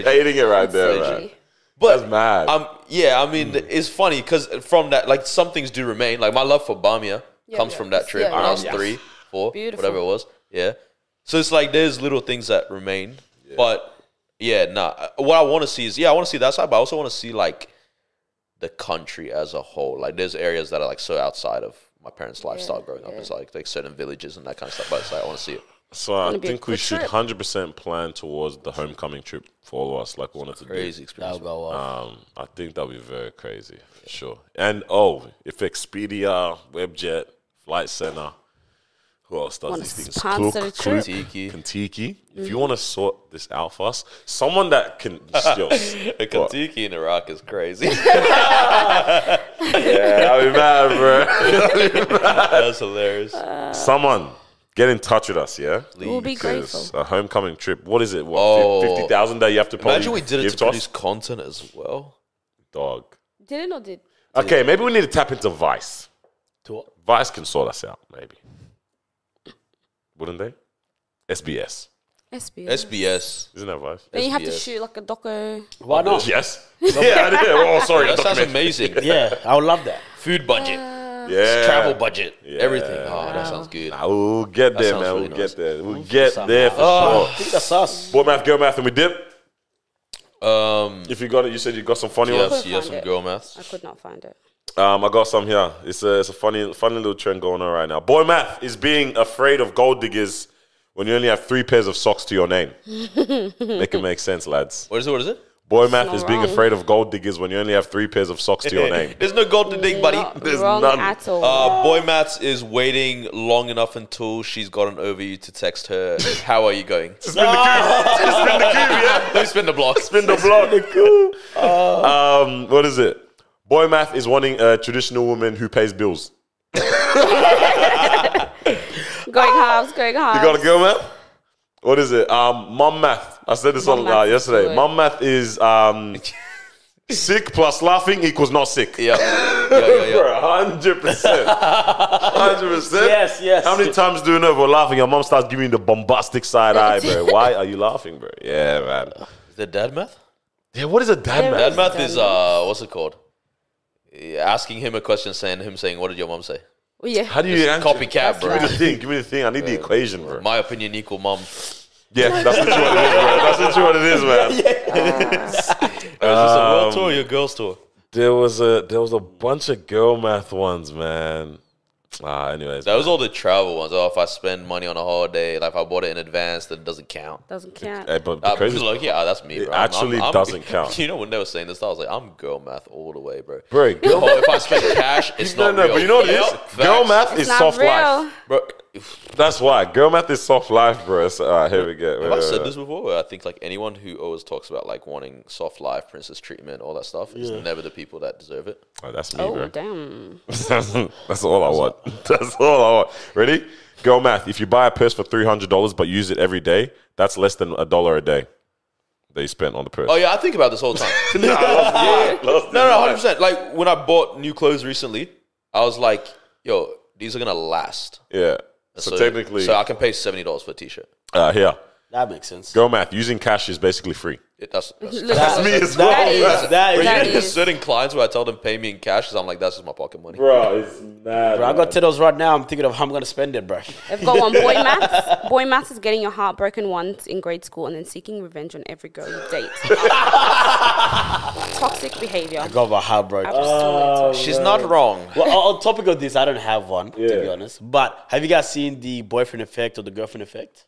Hating it right there, man. Literally. But That's mad. yeah, I mean, it's funny because from that, like some things do remain. Like my love for Bamia comes from that trip when I was 3, 4, Beautiful. whatever it was. Yeah. So it's like there's little things that remain. But yeah, what I want to see is, I want to see that side, but I also want to see like the country as a whole. Like there's areas that are like so outside of my parents' lifestyle growing up. It's like certain villages and that kind of stuff. But it's like I want to see it. So I be a think we good should trip. 100% plan towards the homecoming trip for all of us, like we wanted to Crazy do. experience. That'll go off. I think that'll be very crazy, for sure. And if Expedia, Webjet, Flight Center, who else does Wanna these things? sponsor the trip? Kentucky. If you want to sort this out for us, someone that can still. A Kentucky in Iraq is crazy. Yeah, I'll be mad, bro. That's hilarious. Someone get in touch with us, yeah? We'll be grateful. Because a homecoming trip, what is it? What, Oh. 50,000 that you have to probably Imagine we did it give to to us? produce content as well. Dog. Did it or did? Okay, maybe we need to tap into Vice. To what? Vice can sort us out, maybe. Wouldn't they? SBS. SBS. SBS. Isn't that Vice? Then you have to SBS. shoot like a doco. Why not? Yes. Yeah, I did. Oh, sorry. That sounds documentary. amazing. Yeah, I would love that. Food budget, Yeah. travel budget, Yeah. everything. Oh, that sounds good. Nah, we'll get That there, sounds man. really We'll nice. get there. We'll get there for I sure. think that's us. Boy math, girl math, and we dip. Um, If you got it, you said you got some funny ones. yes, you have some Find it. girl maths. I could not find it. I got some here. It's a funny little trend going on right now. Boy math is being afraid of gold diggers when you only have 3 pairs of socks to your name. Make it make sense, lads. What is it? What is it? Boy math not is being wrong. afraid of gold diggers when you only have 3 pairs of socks to your name. There's no gold to dig, buddy. Not There's wrong none. at all. Boy Maths is waiting long enough until she's gotten over you to text her, how are you going? Spin the cube. Spin the cube, yeah. Let me spin the block. Spin the block. What is it? Boy math is wanting a traditional woman who pays bills. Going halves, going halves. You got a girl math? What is it? Mom math. I said this Mum on math is yesterday. good. Mom math is sick plus laughing equals not sick. Yeah. 100%. 100%. Yes. How many times do you know if we're laughing, your mom starts giving you the bombastic side eye, bro? Why are you laughing, bro? Yeah, man. Is that dad math? Yeah, what is a dad Yeah, math? Dad math is, what's it called? Asking him a question, him saying, what did your mom say? Well, yeah. How do you answer? Copycat, bro. Give me the thing. Give me the thing. I need the equation, bro. My opinion equal mom. Yeah, that's literally what it is, bro. That's literally what it is, man. Is this a world tour or your girls tour? There was a bunch of girl math ones, man. Anyways, That was all the travel ones. Oh, if I spend money on a holiday, like if I bought it in advance, then it doesn't count. Doesn't count. Hey, but the crazy, Like, yeah, that's me, It bro. actually doesn't count. You know, when they were saying this, I was like, I'm girl math all the way, bro. bro, girl, Oh, if I spend cash, it's no, not real. but you know what it is? Yep, Girl facts. math is Not soft real. life. Bro, That's why girl math is soft life, bro. So, all right, here we go. have I said this before? Where I think like anyone who always talks about like wanting soft life, princess treatment, all that stuff, is never the people that deserve it. Oh, that's me, Oh, bro. damn. That's all I want. That's all I want. Ready? Girl math. If you buy a purse for $300 but use it every day, that's less than $1 a day that you spent on the purse. Oh yeah, I think about this all the time. No, 100%. Like when I bought new clothes recently, I was like, yo, these are gonna last. Yeah. So technically, so I can pay $70 for a t-shirt. here. That makes sense. Girl math. Using cash is basically free. That's Look, That's me as well. That is. That Bro, is. you That know, there's is- certain clients where I tell them pay me in cash because I'm like, that's just my pocket money. Bro, it's mad. Bro, I got $10 right now. I'm thinking of how I'm gonna spend it, bro. They've got one. Boy maths. Boy maths is getting your heart broken once in grade school and then seeking revenge on every girl you date. Toxic behavior. I got my heart broken. Absolutely. She's not wrong. Well, on topic of this, I don't have one, to be honest. But have you guys seen the boyfriend effect or the girlfriend effect?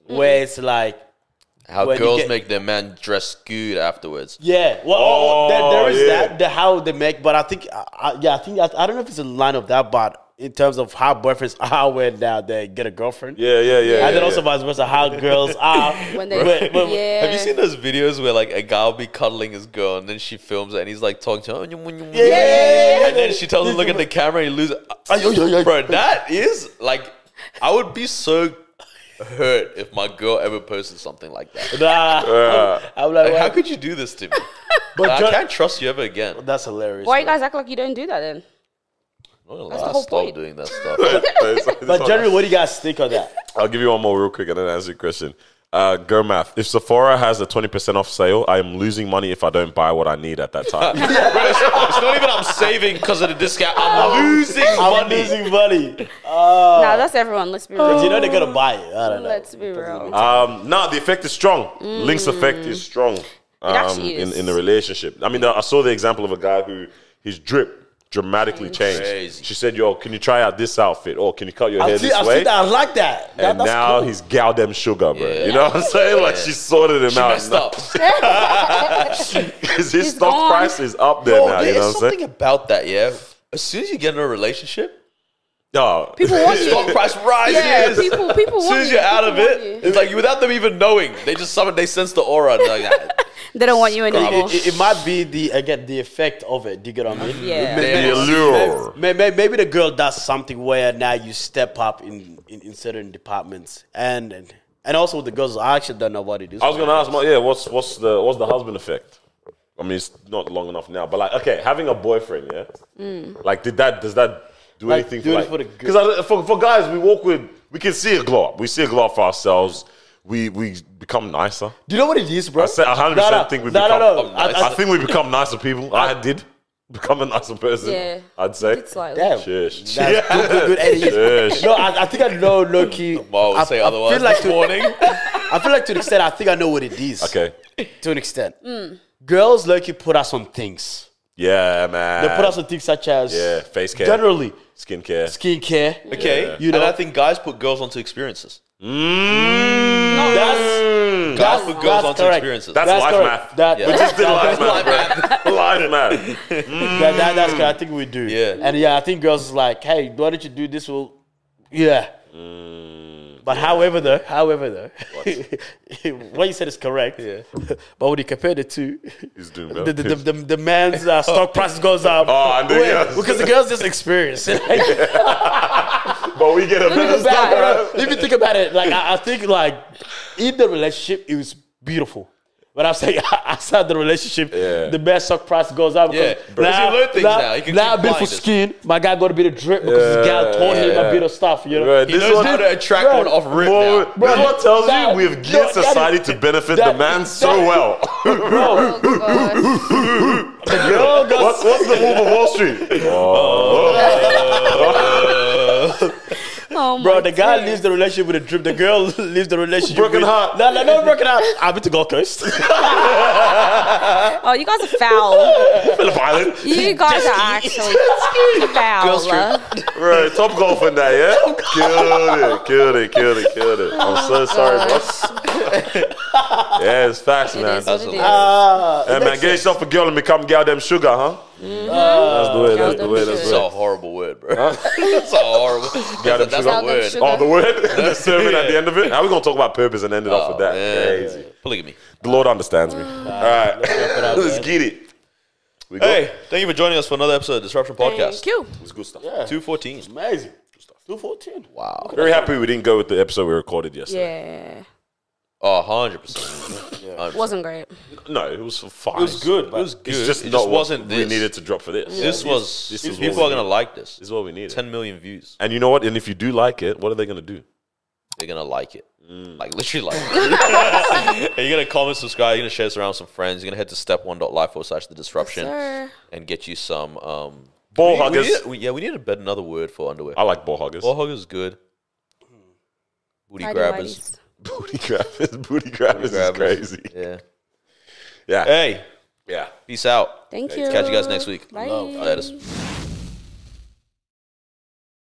Where it's like, How when you girls get- make their man dress good afterwards. yeah, well, Oh, there is yeah. that, the how they make, but I think, I don't know if it's a line of that, but in terms of how boyfriends are when now they get a girlfriend. Yeah. And then also vice versa, how girls are When they, yeah. Have you seen those videos where like a guy will be cuddling his girl and then she films it and he's like talking to her, and then she tells him look at the camera and he loses. Bro, that is like, I would be so hurt if my girl ever posted something like that. I'm like, How could you do this to me? But I can't trust you ever again. That's hilarious. Why you guys act like you don't do that then? That's the whole stop point. doing that stuff. But generally, what do you guys think of that? I'll give you one more real quick and then answer your question. Girl math. If Sephora has a 20% off sale, I am losing money if I don't buy what I need at that time. It's not even I'm saving because of the discount. I'm losing money. Nah, that's everyone. Let's be real. Because you know they're gonna buy it. I don't know. Let's be real. No, the effect is strong. Link's effect is strong. actually is. In the relationship. I mean, I saw the example of a guy who his drip dramatically changed. Crazy. She said, "Yo, can you try out this outfit? Or can you cut your hair this I way?" see that. I like that. And That's now cool. he's gal them sugar, bro. Yeah. You know what I'm saying? Like she sorted him She out. messed up. Because his He's stock gone. price is up there now. You There's know what I'm something saying? about that, yeah. As soon as you get in a relationship, Oh. People want you. stock price rises. Yeah, people want As soon as you're out of People it, want you. it's like without them even knowing, they sense the aura. And they're like, "Ah, They don't want you anymore. It might be the effect of it. Do you get what I mean? Yeah. The allure. Maybe the girl does something where now you step up in certain departments, and also with the girls, I actually don't know what it is. I was gonna ask, what's the husband effect? I mean, it's not long enough now, but like, okay, having a boyfriend, yeah, like, does that do Like, anything do for it like? for the good. Because for guys, we can see a glow up. We see a glow up for ourselves. We become nicer. Do you know what it is, bro? I 100% think we become. No. I think we become nicer people. I did become a nicer person. Yeah. I'd say. It's slightly. Damn. Shush. That's good. Shush. No, I think I know, low-key. Well, I would say otherwise. feel like This morning. I feel like to an extent, I think I know what it is. Okay. To an extent. Girls low-key put us on things. Yeah, man. They put us on things such as face care, generally skincare. skincare. Okay, Yeah. You know. and I think guys put girls onto experiences. That's Guys put girls onto correct. experiences. That's life correct. math. Yeah. We just did life Life math, bro. Life math. That's correct. I think we do. Yeah. And I think girls is like, hey, why don't you do this? But however though, what you said is correct. Yeah. But when you compare the two, He's doing better. the man's stock price goes up. Oh, and the girls. Because the girls just experience it. But we get a better stuff, right? If you think about it, like I think like in the relationship it was beautiful. But I'm saying outside the relationship, Yeah. the best stock price goes up. Yeah, Because because you learn things now. You can now keep a bit for applying this. skin. My guy got a bit of drip because his gal taught him a bit of stuff. You know. Right, He this knows one- how to attract Bro, one off rip Bro, now. this what tells that- you we've no, geared that society is- to benefit that- the man so that- well. Bro, Oh, God. the girl goes. What's the move of Wall Street? Oh, Bro, my the guy days. leaves the relationship with a drip. The girl leaves the relationship Broken with... heart. No, not broken heart. I've been to Gold Coast. Oh, you guys are foul. Phillip Island. You guys are actually foul. Girls trip. Right, top golf in that, yeah? Killed it. I'm so sorry, boss. Yeah, it's facts, man. It is what it is. Hey, man, get yourself a girl and become gal them sugar, huh? That's the way, Gal them That's sugar. a horrible word, bro. That's a horrible. That's sugar. a word. Sugar. Oh, the word? The sermon at the end of it? How are we going to talk about purpose and end it off with that? Yeah. Crazy. Polygamy. The Lord understands me. All right. Let's get it. We go. Hey, thank you for joining us for another episode of Disruption Podcast. Thank you. It's good stuff. 214. Amazing. 214. Wow. Very happy we didn't go with the episode we recorded yesterday. Yeah. Oh, 100%. Wasn't great. No, it was fine. It was good. It was good. It's just it not just what wasn't we this. needed to drop for this. This was. This is what people we are gonna needed. like this. This is what we needed. 10 million views. And you know what? And if you do like it, what are they going to do? They're gonna like it. Like literally like it. And you're gonna comment, subscribe, you're gonna share this around with some friends, you're gonna head to step1.life/the disruption Sir. and get you some Ball we huggers. need a better another word for underwear. I like ball huggers. Ball huggers is good. Booty Tidy grabbers. whities. Booty grabbers. Booty grabbers is Grabbers. crazy. Yeah. Yeah. Hey, Yeah. peace out. Thank you. Catch you guys next week. Bye. Later.